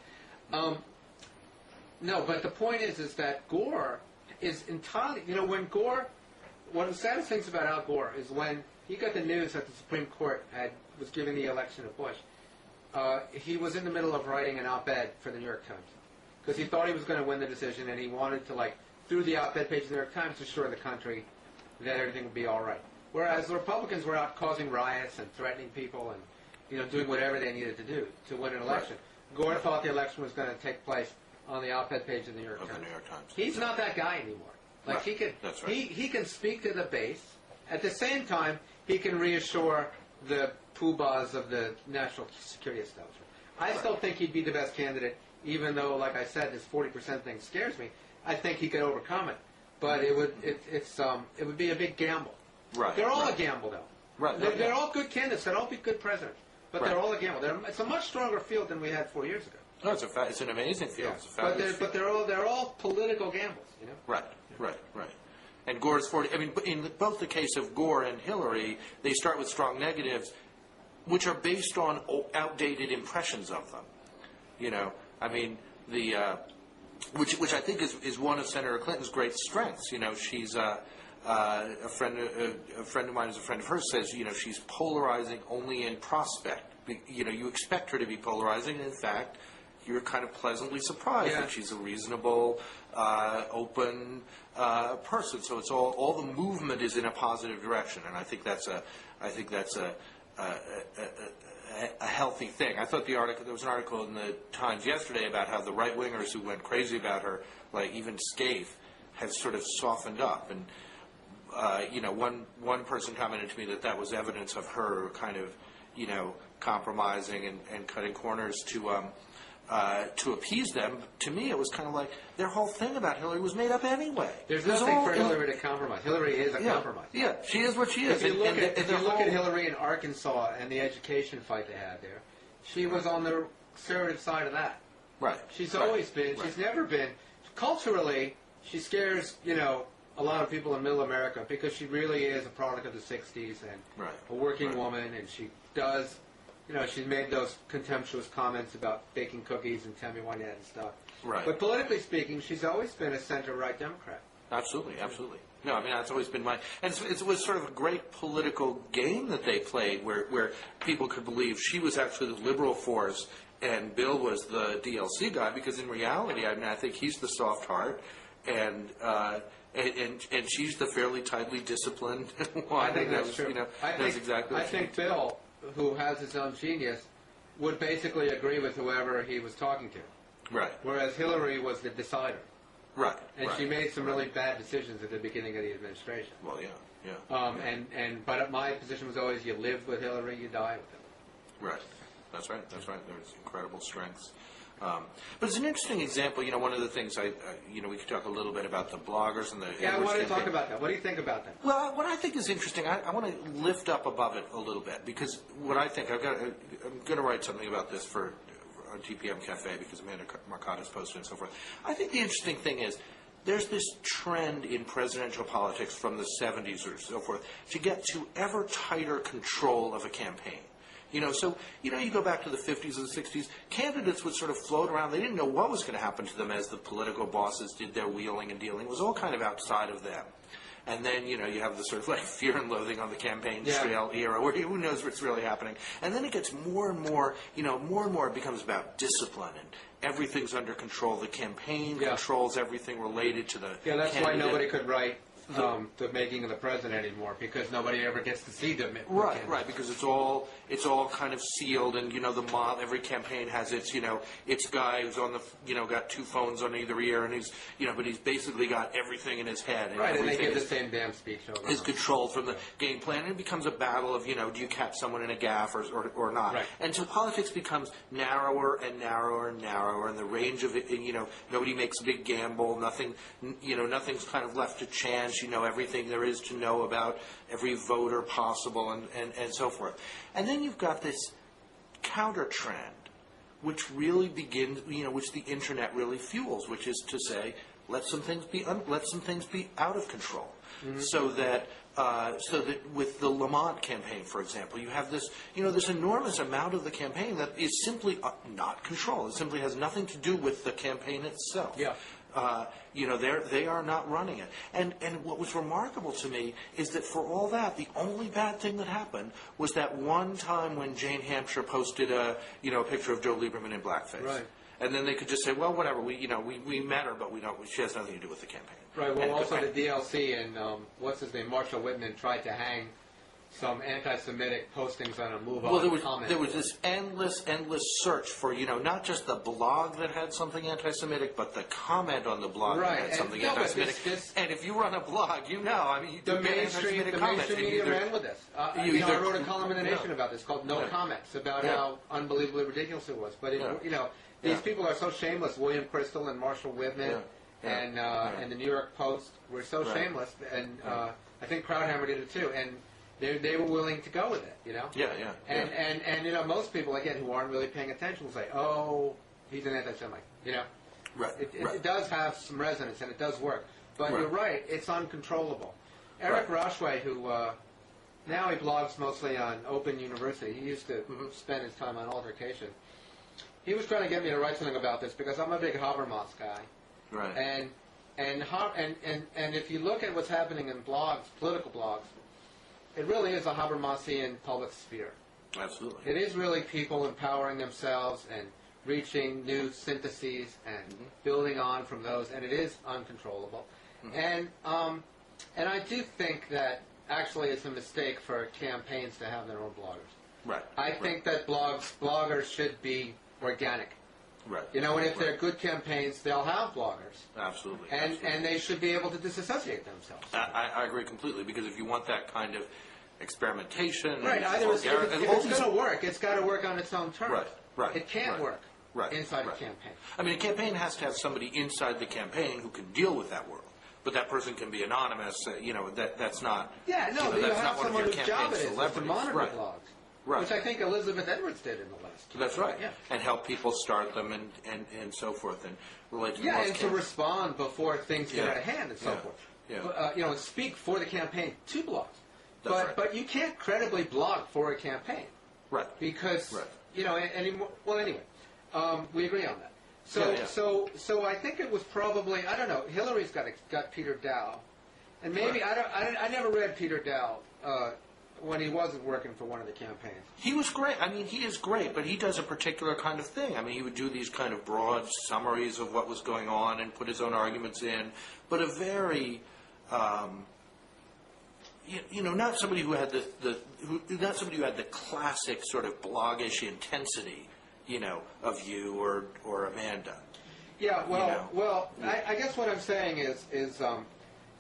A: No, but the point is that Gore is entirely, when Gore, one of the saddest things about Al Gore is when he got the news that the Supreme Court was giving the election of Bush, he was in the middle of writing an op-ed for the New York Times because he thought he was going to win the decision and he wanted to, through the op-ed page of the New York Times, assure the country that everything would be all right. Whereas the Republicans were out causing riots and threatening people and, doing whatever they needed to do to win an election. Right. Gore thought the election was going to take place on the op-ed page of the New York Times. He's not that guy anymore. He can speak to the base. At the same time, he can reassure the poobahs of the national security establishment. I still think he'd be the best candidate, even though, like I said, this 40% thing scares me. I think he could overcome it, but it would be a big gamble.
B: Right.
A: They're all a gamble, though.
B: Right.
A: They're all good candidates. They'll all be good presidents, but they're all a gamble. It's a much stronger field than we had 4 years ago.
B: No, it's an amazing field.
A: Yeah. But they're all political gambles,
B: Right. And Gore's 40. I mean, in both the case of Gore and Hillary, they start with strong negatives, which are based on outdated impressions of them. I mean, which I think is one of Senator Clinton's great strengths. She's a friend of mine, who's a friend of hers, says she's polarizing only in prospect. You expect her to be polarizing, and in fact, you're kind of pleasantly surprised that she's a reasonable, open person. So it's all the movement is in a positive direction, and I think that's a healthy thing. I thought there was an article in the Times yesterday about how the right wingers who went crazy about her, like even Scaife, have sort of softened up. And one person commented to me that was evidence of her kind of compromising and cutting corners to appease them. To me, it was kind of like their whole thing about Hillary was made up anyway.
A: There's nothing for Hillary to compromise. Hillary is a compromise.
B: Yeah, she is what she is.
A: If you look at Hillary in Arkansas and the education fight they had there, she was on the conservative side of that.
B: Right.
A: She's always been. She's never been. Culturally, she scares, a lot of people in middle America because she really is a product of the 60s and a working woman, and she does... she's made those contemptuous comments about baking cookies and tell me why and stuff.
B: Right.
A: But politically speaking, she's always been a center-right Democrat.
B: Absolutely. No, I mean, that's always been and it was sort of a great political game that they played where people could believe she was actually the liberal force and Bill was the DLC guy, because in reality, I mean, I think he's the soft heart and she's the fairly tightly disciplined one.
A: I think that's true.
B: I
A: think Bill, who has his own genius, would basically agree with whoever he was talking to.
B: Right.
A: Whereas Hillary was the decider.
B: Right.
A: And she made some really bad decisions at the beginning of the administration.
B: Well, yeah.
A: But my position was always, you live with Hillary, you die with Hillary.
B: Right. That's right. There's incredible strengths. But it's an interesting example. One of the things we could talk a little bit about the bloggers and the...
A: Yeah, I want to talk about that. What do you think about that?
B: Well, what I think is interesting, I want to lift up above it a little bit, because what I think, I'm going to write something about this on TPM Cafe, because Amanda Marcotte has posted and so forth. I think the interesting thing is, there's this trend in presidential politics from the 70s or so forth to get to ever tighter control of a campaign. So, you go back to the 50s and the 60s, candidates would sort of float around. They didn't know what was going to happen to them as the political bosses did their wheeling and dealing. It was all kind of outside of them. And then, you have the sort of like fear and loathing on the campaign trail era where who knows what's really happening. And then it gets more and more, more and more it becomes about discipline and everything's under control. The campaign controls everything related to the
A: that's
B: candidate.
A: why nobody could write the making of the president anymore, because nobody ever gets to see them.
B: Right, because it's all kind of sealed, and every campaign has its guy who's on the got two phones on either ear, and he's but he's basically got everything in his head, and
A: and they give the same damn speech over.
B: Is controlled from the game plan, and it becomes a battle of do you catch someone in a gaffe or not, and so politics becomes narrower and narrower and narrower, and the range of it, nobody makes a big gamble, nothing's kind of left to chance. Everything there is to know about every voter possible and so forth. And then you've got this counter trend, which really begins, which the internet really fuels, which is to say, let some things be out of control. Mm-hmm. So that with the Lamont campaign, for example, you have this, this enormous amount of the campaign that is simply not controlled. It simply has nothing to do with the campaign itself.
A: Yeah.
B: They are not running it. And what was remarkable to me is that for all that, the only bad thing that happened was that one time when Jane Hampshire posted a picture of Joe Lieberman in blackface.
A: Right.
B: And then they could just say, well, whatever, we met her, but she has nothing to do with the campaign.
A: Right. Well, also the DLC and what's his name, Marshall Whitman tried to hang some anti-Semitic postings on a move-on comment.
B: There was this endless search for, not just the blog that had something anti-Semitic, but the comment on the blog that had something anti-Semitic. And if you run a blog,
A: the mainstream media ran with this. I wrote a column in The Nation about this called No Comments, about how unbelievably ridiculous it was. But, these people are so shameless. William Crystal and Marshall Whitman and the New York Post were so shameless. And I think Krauthammer did it too. And they were willing to go with it, And most people, again, who aren't really paying attention will say, oh, he's an anti-Semite,
B: Right.
A: It does have some resonance, and it does work. But you're right, it's uncontrollable. Eric Rauchway, who now he blogs mostly on Open University. He used to spend his time on Altercation. He was trying to get me to write something about this because I'm a big Habermas guy.
B: Right.
A: And if you look at what's happening in blogs, political blogs, it really is a Habermasian public sphere.
B: Absolutely.
A: It is really people empowering themselves and reaching new syntheses and building on from those, and it is uncontrollable. And I do think that actually it's a mistake for campaigns to have their own bloggers.
B: Right.
A: I think that bloggers should be organic.
B: Right.
A: And if they're good campaigns, they'll have bloggers.
B: Absolutely.
A: And they should be able to disassociate themselves.
B: I agree completely, because if you want that kind of experimentation...
A: Right. If it's going to work, it's got to work on its own terms.
B: Right.
A: It can't work inside a campaign.
B: I mean, a campaign has to have somebody inside the campaign who can deal with that world. But that person can be anonymous. That's not...
A: Yeah, no,
B: that's
A: have
B: not one of
A: someone
B: your
A: whose job it is to monitor blogs.
B: Right.
A: Which I think Elizabeth Edwards did in the last.
B: That's right. Yeah. And help people start them and so forth and relate to
A: and to respond before things get out of hand and so forth.
B: Yeah.
A: And speak for the campaign to blogs.
B: That's
A: but you can't credibly blog for a campaign.
B: Right.
A: Because anymore. Well, anyway, we agree on that. So I think it was probably, I don't know. Hillary's got Peter Dow, and maybe I never read Peter Dow. When he wasn't working for one of the campaigns.
B: He was great. I mean, he is great, but he does a particular kind of thing. I mean, he would do these kind of broad summaries of what was going on and put his own arguments in, but a very, not somebody who had not somebody who had the classic sort of bloggish intensity, of you or Amanda.
A: Yeah, well, I guess what I'm saying is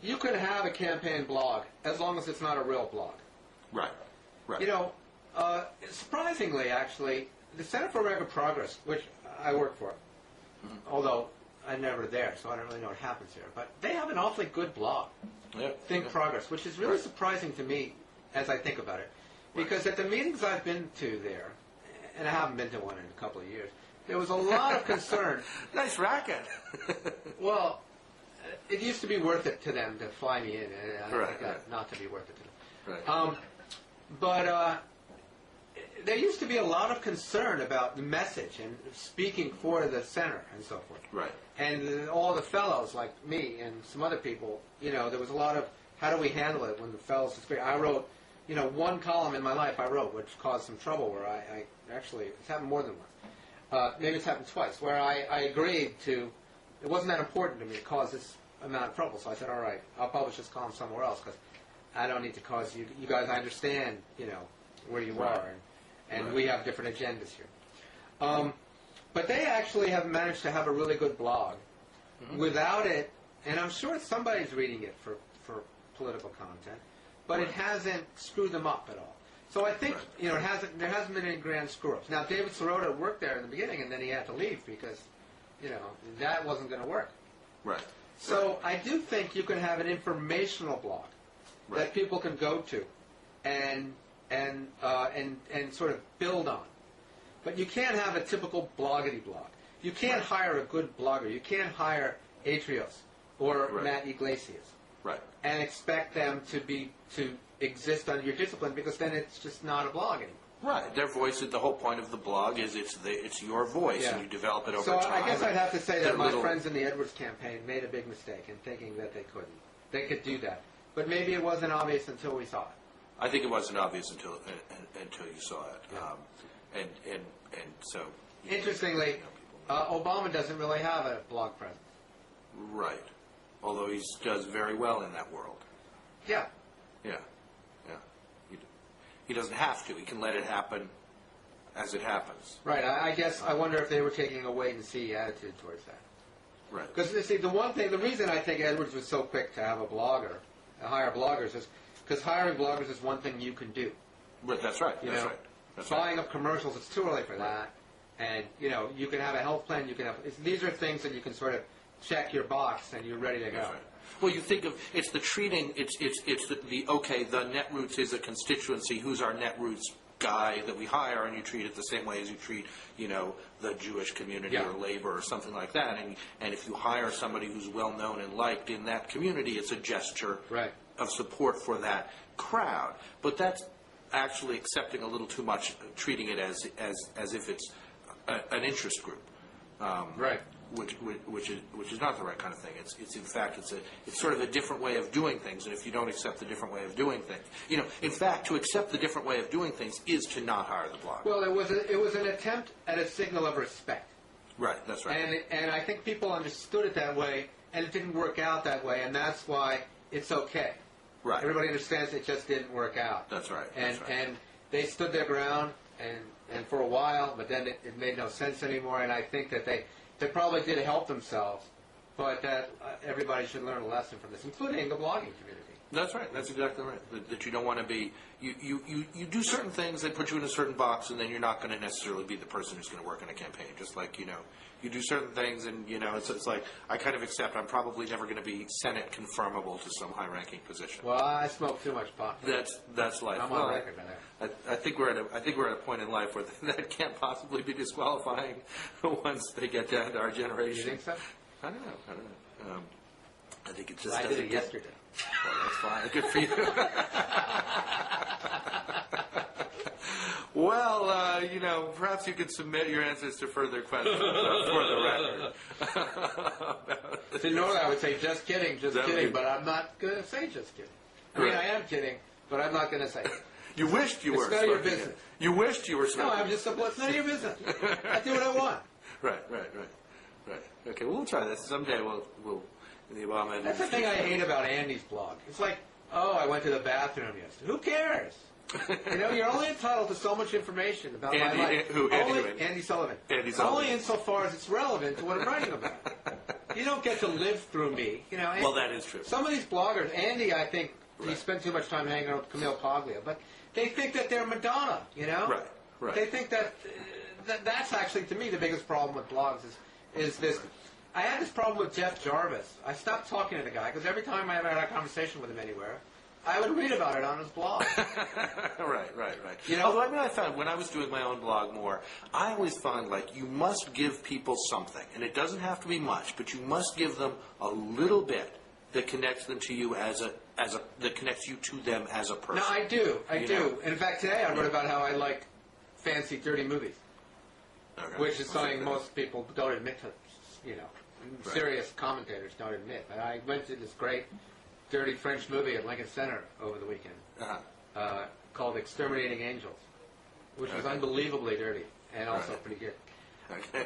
A: you can have a campaign blog as long as it's not a real blog.
B: Right.
A: Surprisingly, actually, the Center for Rapid Progress, which I work for, although I'm never there, so I don't really know what happens here, but they have an awfully good blog, Think Progress, which is really surprising to me as I think about it, because at the meetings I've been to there, and I haven't been to one in a couple of years, there was a lot of concern.
B: Nice racket.
A: Well, it used to be worth it to them to fly me in, and I think that not to be worth it to them.
B: Right.
A: But there used to be a lot of concern about the message and speaking for the center and so forth.
B: Right.
A: And all the fellows, like me and some other people, there was a lot of, how do we handle it when the fellows disagree? I wrote, one column in my life I wrote, which caused some trouble, where I actually, it's happened more than once. Maybe it's happened twice, where I agreed to, it wasn't that important to me to cause this amount of trouble. So I said, all right, I'll publish this column somewhere else, because I don't need to cause you guys, I understand, where you
B: Right.
A: are, and we have different agendas here. But they actually have managed to have a really good blog. Without it, and I'm sure somebody's reading it for political content, but it hasn't screwed them up at all. So I think, there hasn't been any grand screw-ups. Now, David Sirota worked there in the beginning, and then he had to leave because, that wasn't going to work.
B: Right.
A: So I do think you can have an informational blog that people can go to and sort of build on. But you can't have a typical bloggity blog. You can't hire a good blogger. You can't hire Atrios or Matt Iglesias and expect them to exist under your discipline, because then it's just not a blog anymore.
B: Right. Their voice, the whole point of the blog is it's your voice, and you develop it over
A: time. So
B: time.
A: I guess I'd have to say that my friends in the Edwards campaign made a big mistake in thinking that they couldn't. They could do that. But maybe it wasn't obvious until we saw it.
B: I think it wasn't obvious until you saw it. And so...
A: Interestingly, Obama doesn't really have a blog presence.
B: Right. Although he does very well in that world.
A: Yeah.
B: Yeah. He doesn't have to. He can let it happen as it happens.
A: Right. I guess I wonder if they were taking a wait-and-see attitude towards that.
B: Right.
A: Because, you see, the reason I think Edwards was so quick to have a blogger, hire bloggers, is because hiring bloggers is one thing you can do.
B: But that's right.
A: Buying up commercials, it's too early for that. And, you can have a health plan. These are things that you can sort of check your box and you're ready to go.
B: That's right. Well, you think of it's the treating. It's the Netroots is a constituency. Who's our Netroots guy that we hire, and you treat it the same way as you treat the Jewish community or labor or something like that. And if you hire somebody who's well known and liked in that community, it's a gesture of support for that crowd. But that's actually accepting a little too much, treating it as if it's an interest group. Which is not the right kind of thing. It's in fact it's sort of a different way of doing things, and if you don't accept the different way of doing things, in fact, to accept the different way of doing things is to not hire the blogger.
A: Well, it was an attempt at a signal of respect.
B: Right, that's right.
A: And I think people understood it that way, and it didn't work out that way, and that's why it's okay.
B: Right.
A: Everybody understands it just didn't work out.
B: That's right.
A: And they stood their ground, and for a while, but then it made no sense anymore, and I think that they probably did help themselves, but that everybody should learn a lesson from this, including the blogging community.
B: That's right. That's exactly right. That you don't want to be you do certain things that put you in a certain box, and then you're not going to necessarily be the person who's going to work in a campaign. Just like you do certain things, and it's like I kind of accept I'm probably never going to be Senate confirmable to some high-ranking position.
A: Well, I smoke too much pot.
B: That's life.
A: I'm on record there.
B: I think we're at a point in life where that can't possibly be disqualifying once they get down to our generation.
A: You think so?
B: I don't know. I think it just.
A: I did it yesterday.
B: Well, that's fine. Good for you. Well, perhaps you could submit your answers to further questions for the record.
A: To North, I would say just kidding, but I'm not going to say just kidding. I mean, I am kidding, but I'm not going to say it.
B: You wished you were.
A: It's none of your business.
B: You wished you were smoking.
A: No, it's none of your business. I do what I want.
B: Right. Okay, we'll try this. Someday we'll in the Obama.
A: That's the thing I hate about Andy's blog. It's like, I went to the bathroom yesterday. Who cares? You're only entitled to so much information about my life. Andy Sullivan. Only insofar as it's relevant to what I'm writing about. You don't get to live through me.
B: Well, that is true.
A: Some of these bloggers, Andy, I think, he spent too much time hanging out with Camille Paglia, but they think that they're Madonna,
B: Right.
A: They think that's actually, to me, the biggest problem with blogs is this. I had this problem with Jeff Jarvis. I stopped talking to the guy because every time I ever had a conversation with him anywhere, I would read about it on his blog.
B: Right. Although, I found when I was doing my own blog more, I always found you must give people something, and it doesn't have to be much, but you must give them a little bit that connects them to you that connects you to them as a person.
A: No, I do. In fact, today I wrote about how I like fancy, dirty movies, which is something most people don't admit to. Serious commentators don't admit. But I went to this great, dirty French movie at Lincoln Center over the weekend called Exterminating Angels, which was unbelievably dirty and also pretty good.
B: Okay.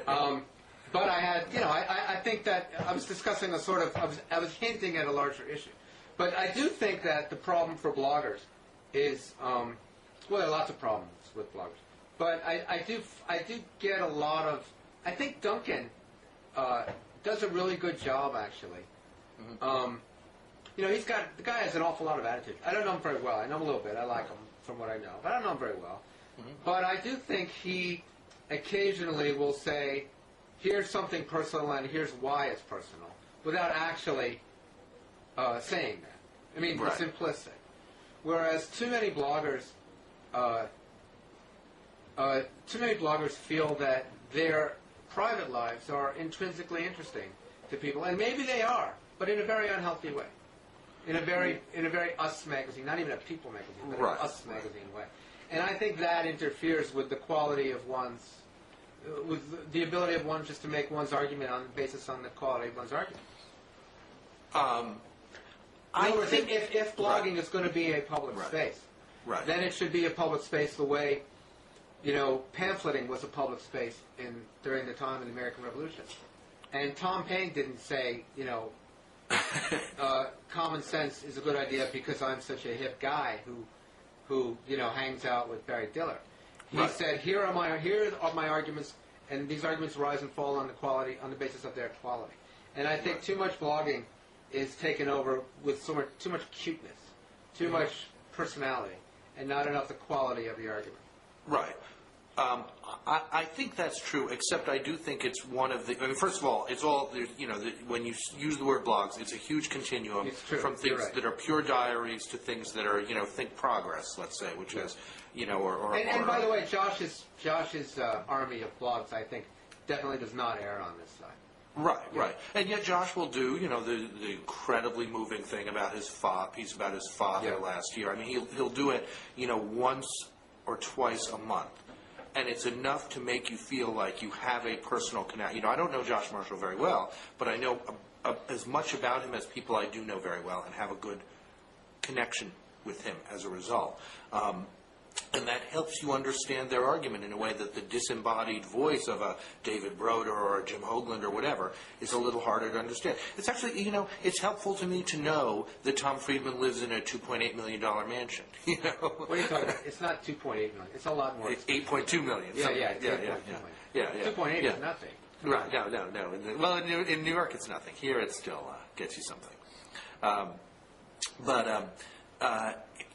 A: But I had, I think that I was discussing I was hinting at a larger issue. But I do think that the problem for bloggers is, well, there are lots of problems with bloggers. But I do get a lot of, I think Duncan does a really good job, actually. Mm-hmm. The guy has an awful lot of attitude. I don't know him very well. I know him a little bit. I like him from what I know. But I don't know him very well. Mm-hmm. But I do think he occasionally will say, here's something personal and here's why it's personal, without actually saying that. I mean, it's implicit. Whereas too many bloggers feel that their private lives are intrinsically interesting to people, and maybe they are, but in a very unhealthy way. In a very Us magazine, not even a People magazine, but an Us magazine way. And I think that interferes with the quality of with the ability of one just to make one's argument on the basis on the quality of one's argument. In other words, if blogging is going to be a public space, then it should be a public space the way, pamphleting was a public space during the time of the American Revolution. And Tom Paine didn't say, common sense is a good idea because I'm such a hip guy who hangs out with Barry Diller. He said, here are my arguments, and these arguments rise and fall on the basis of their quality. And I think too much blogging is taken over with too much cuteness, too much personality, and not enough the quality of the argument.
B: Right. I think that's true, except I do think it's one of the... I mean, first of all, it's all... when you use the word blogs, it's a huge continuum from things that are pure diaries to things that are, think progress, let's say, which is, And
A: by the way, Josh's army of blogs, I think, definitely does not err on this side.
B: Right. And yet Josh will do, the incredibly moving thing about his piece about his father last year. I mean, he'll do it, once or twice a month. And it's enough to make you feel like you have a personal connection. I don't know Josh Marshall very well, but I know as much about him as people I do know very well and have a good connection with him as a result. And that helps you understand their argument in a way that the disembodied voice of a David Broder or a Jim Hoagland or whatever is a little harder to understand. It's actually, it's helpful to me to know that Tom Friedman lives in a $2.8 million mansion.
A: What are you talking about? It's not $2.8 million. It's a lot more.
B: It's $8.2 million.
A: Yeah. 2.8 is nothing.
B: Right. No. Well, in New York, it's nothing. Here, it still gets you something.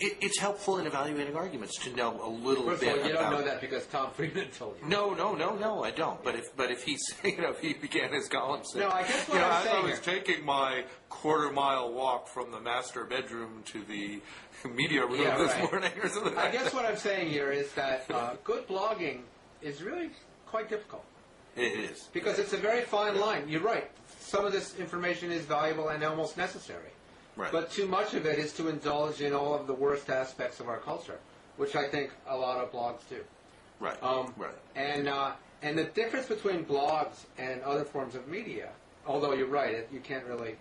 B: It's helpful in evaluating arguments to know a little bit.
A: First of all, you don't know that because Tom Friedman told you.
B: No, I don't. But if he if he began his column saying,
A: no, I guess what I'm saying
B: I was taking my quarter-mile walk from the master bedroom to the media room this morning, or something.
A: I guess what I'm saying here is that good blogging is really quite difficult.
B: It is
A: because it's a very fine line. You're right. Some of this information is valuable and almost necessary.
B: Right.
A: But too much of it is to indulge in all of the worst aspects of our culture, which I think a lot of blogs do.
B: Right.
A: And the difference between blogs and other forms of media, although you're right, you can't really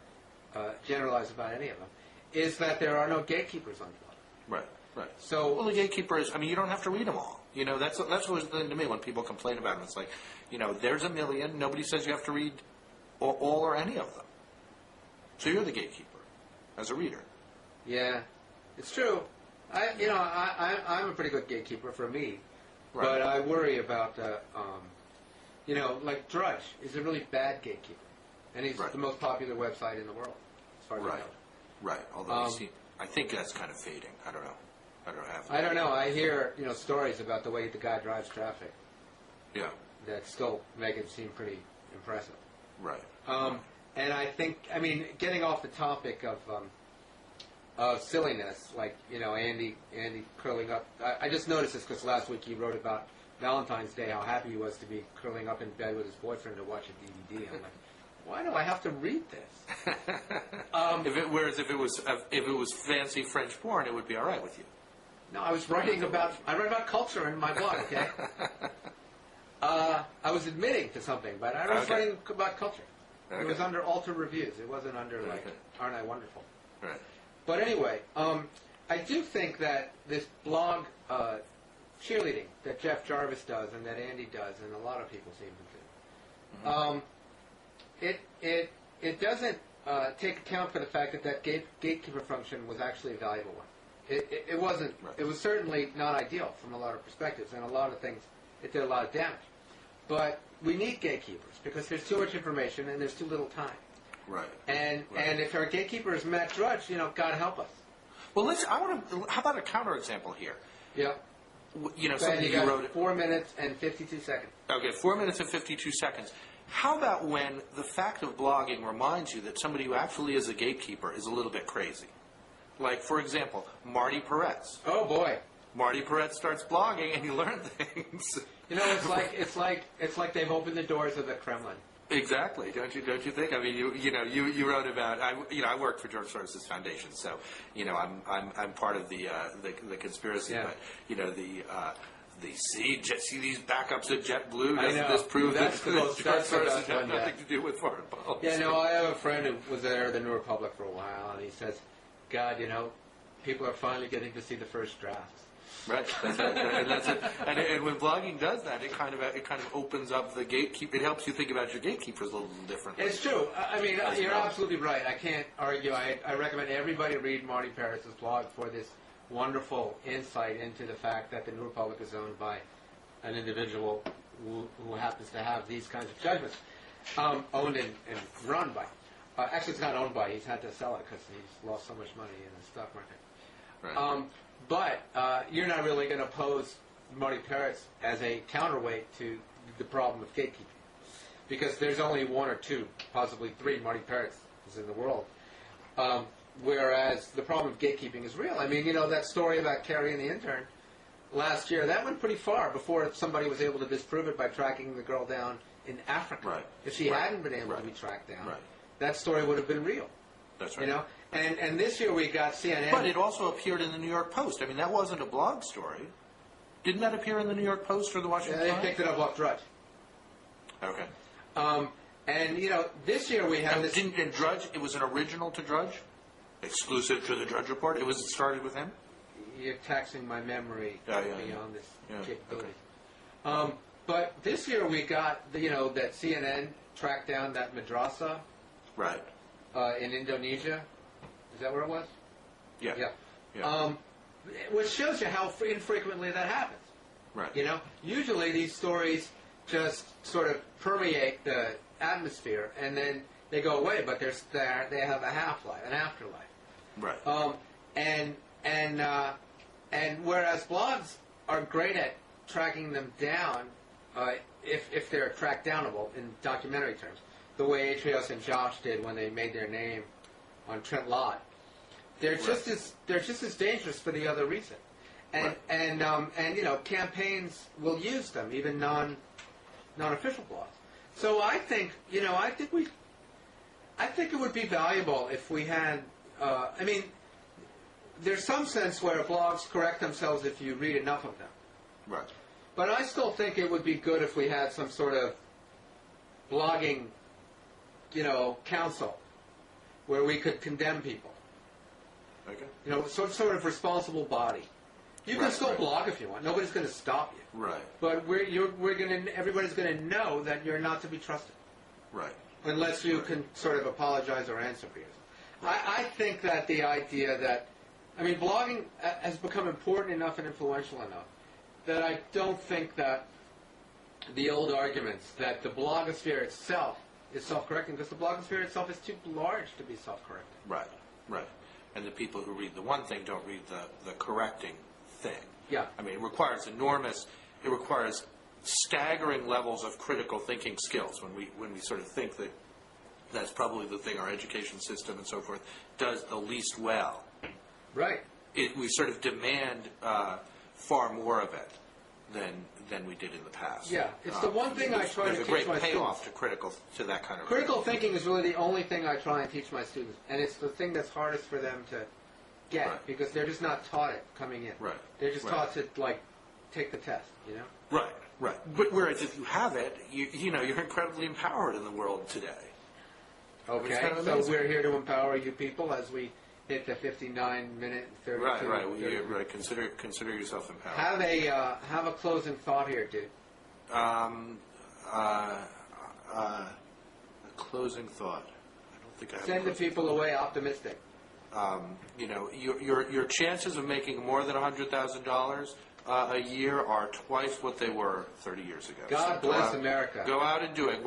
A: generalize about any of them, is that there are no gatekeepers on blogs.
B: Right.
A: So,
B: well, the gatekeepers, you don't have to read them all. That's always the thing to me when people complain about them. It's like, there's a million. Nobody says you have to read all or any of them. So you're the gatekeeper. As a reader. Yeah,
A: it's true. I'm a pretty good gatekeeper for me,
B: right.
A: But I worry about, like Drudge is a really bad gatekeeper, and he's the most popular website in the world, as far as I know.
B: Right. Although I think that's kind of fading. I don't know.
A: I don't know. I hear stories about the way the guy drives traffic.
B: Yeah.
A: That still make it seem pretty impressive.
B: Right.
A: And I think, getting off the topic of silliness, like, Andy curling up. I just noticed this because last week he wrote about Valentine's Day, how happy he was to be curling up in bed with his boyfriend to watch a DVD. I'm like, why do I have to read this?
B: Whereas if it was fancy French porn, it would be all right with you.
A: No, I was writing about. I write about culture in my blog. Okay. I was admitting to something, but I was writing about culture.
B: Okay.
A: It was under Alter Reviews. It wasn't under like Aren't I Wonderful?
B: Right.
A: But anyway, I do think that this blog cheerleading that Jeff Jarvis does and that Andy does and a lot of people seem to do, it doesn't take account for the fact that that gatekeeper function was actually a valuable one. It wasn't.
B: Right.
A: It was certainly not ideal from a lot of perspectives, and a lot of things. It did a lot of damage. But we need gatekeepers because there's too much information and there's too little time.
B: Right.
A: And if our gatekeeper is Matt Drudge, God help us.
B: Well, how about a counterexample here?
A: Yeah.
B: Something you wrote.
A: 4 minutes and 52 seconds.
B: Okay, 4 minutes and 52 seconds. How about when the fact of blogging reminds you that somebody who actually is a gatekeeper is a little bit crazy? Like, for example, Marty Peretz.
A: Oh boy.
B: Marty Peretz starts blogging and you learn things.
A: It's like they've opened the doors of the Kremlin.
B: Exactly, don't you think? I mean, you wrote about I work for George Soros's foundation, so I'm part of the conspiracy.
A: Yeah.
B: But see these backups at JetBlue.
A: I know.
B: This prove that
A: George Soros
B: has nothing to do with foreign policy?
A: Yeah, no, I have a friend who was there at the New Republic for a while, and he says, God, people are finally getting to see the first drafts.
B: Right, that's right. And that's it. And when blogging does that, it kind of opens up the gatekeep. It helps you think about your gatekeepers a little differently.
A: It's true. I mean, you're absolutely right. I can't argue. I recommend everybody read Marty Peretz's blog for this wonderful insight into the fact that the New Republic is owned by an individual who happens to have these kinds of judgments, owned and run by. Actually, it's not owned by. He's had to sell it because he's lost so much money in the stock market.
B: Right.
A: But you're not really going to pose Marty Peretz as a counterweight to the problem of gatekeeping, because there's only one or two, possibly three Marty Peretzes in the world. Whereas the problem of gatekeeping is real. I mean, that story about Carrie and the intern last year, that went pretty far before somebody was able to disprove it by tracking the girl down in Africa.
B: Right.
A: If she hadn't been able to be tracked down,
B: right.
A: that story would have been real.
B: That's right.
A: And this year we got CNN.
B: But it also appeared in the New York Post. I mean, that wasn't a blog story. Didn't that appear in the New York Post or the Washington Times?
A: They picked it up off Drudge.
B: Okay.
A: And this year we have this.
B: And Drudge, it was an original to Drudge? Exclusive to the Drudge Report? It started with him?
A: You're taxing my memory beyond this capability.
B: Okay.
A: But this year we got, that CNN tracked down that madrasa.
B: Right.
A: In Indonesia. Is that where it was?
B: Yeah.
A: Yeah. Which shows you how infrequently that happens.
B: Right.
A: Usually these stories just sort of permeate the atmosphere and then they go away, but they have a half-life, an afterlife.
B: Right.
A: And whereas blogs are great at tracking them down, if they're track downable in documentary terms, the way Atrios and Josh did when they made their name on Trent Lott, they're just as dangerous for the other reason. And campaigns will use them, even non-official blogs. So I think it would be valuable if we had. There's some sense where blogs correct themselves if you read enough of them.
B: Right.
A: But I still think it would be good if we had some sort of blogging, council where we could condemn people.
B: Okay.
A: Some sort of responsible body. You can still blog if you want. Nobody's going to stop you.
B: Right.
A: But everybody's going to know that you're not to be trusted.
B: Right.
A: Unless you can sort of apologize or answer for yourself. I think that the idea that, blogging has become important enough and influential enough that I don't think that the old arguments that the blogosphere itself is self-correcting, because the blogosphere itself is too large to be self-correcting.
B: Right, right. And the people who read the one thing don't read the correcting thing.
A: Yeah.
B: It requires staggering levels of critical thinking skills when we sort of think that that's probably the thing our education system and so forth does the least well.
A: Right.
B: We sort of demand far more of it than we did in the past.
A: Yeah, it's the one thing I try to teach my students.
B: There's a great payoff to that kind of
A: critical thinking is really the only thing I try and teach my students, and it's the thing that's hardest for them get
B: Right.
A: because they're just not taught it coming in.
B: Right.
A: They're just
B: Right.
A: taught to like take the test, you know.
B: Right, right. But whereas if you have it, you know, you're incredibly empowered in the world today.
A: Okay,
B: It's kind of
A: so
B: amazing.
A: we're here to empower you people as we hit the 59-minute and 32.
B: Right, right. Well,
A: 30.
B: right. Consider yourself empowered.
A: Have a closing thought here, dude.
B: A closing thought. I don't think I have.
A: Send
B: a
A: the
B: closing
A: people away optimistic.
B: You know, your chances of making more than $100,000 a year are twice what they were 30 years ago.
A: God
B: So
A: bless America.
B: Go out and do it.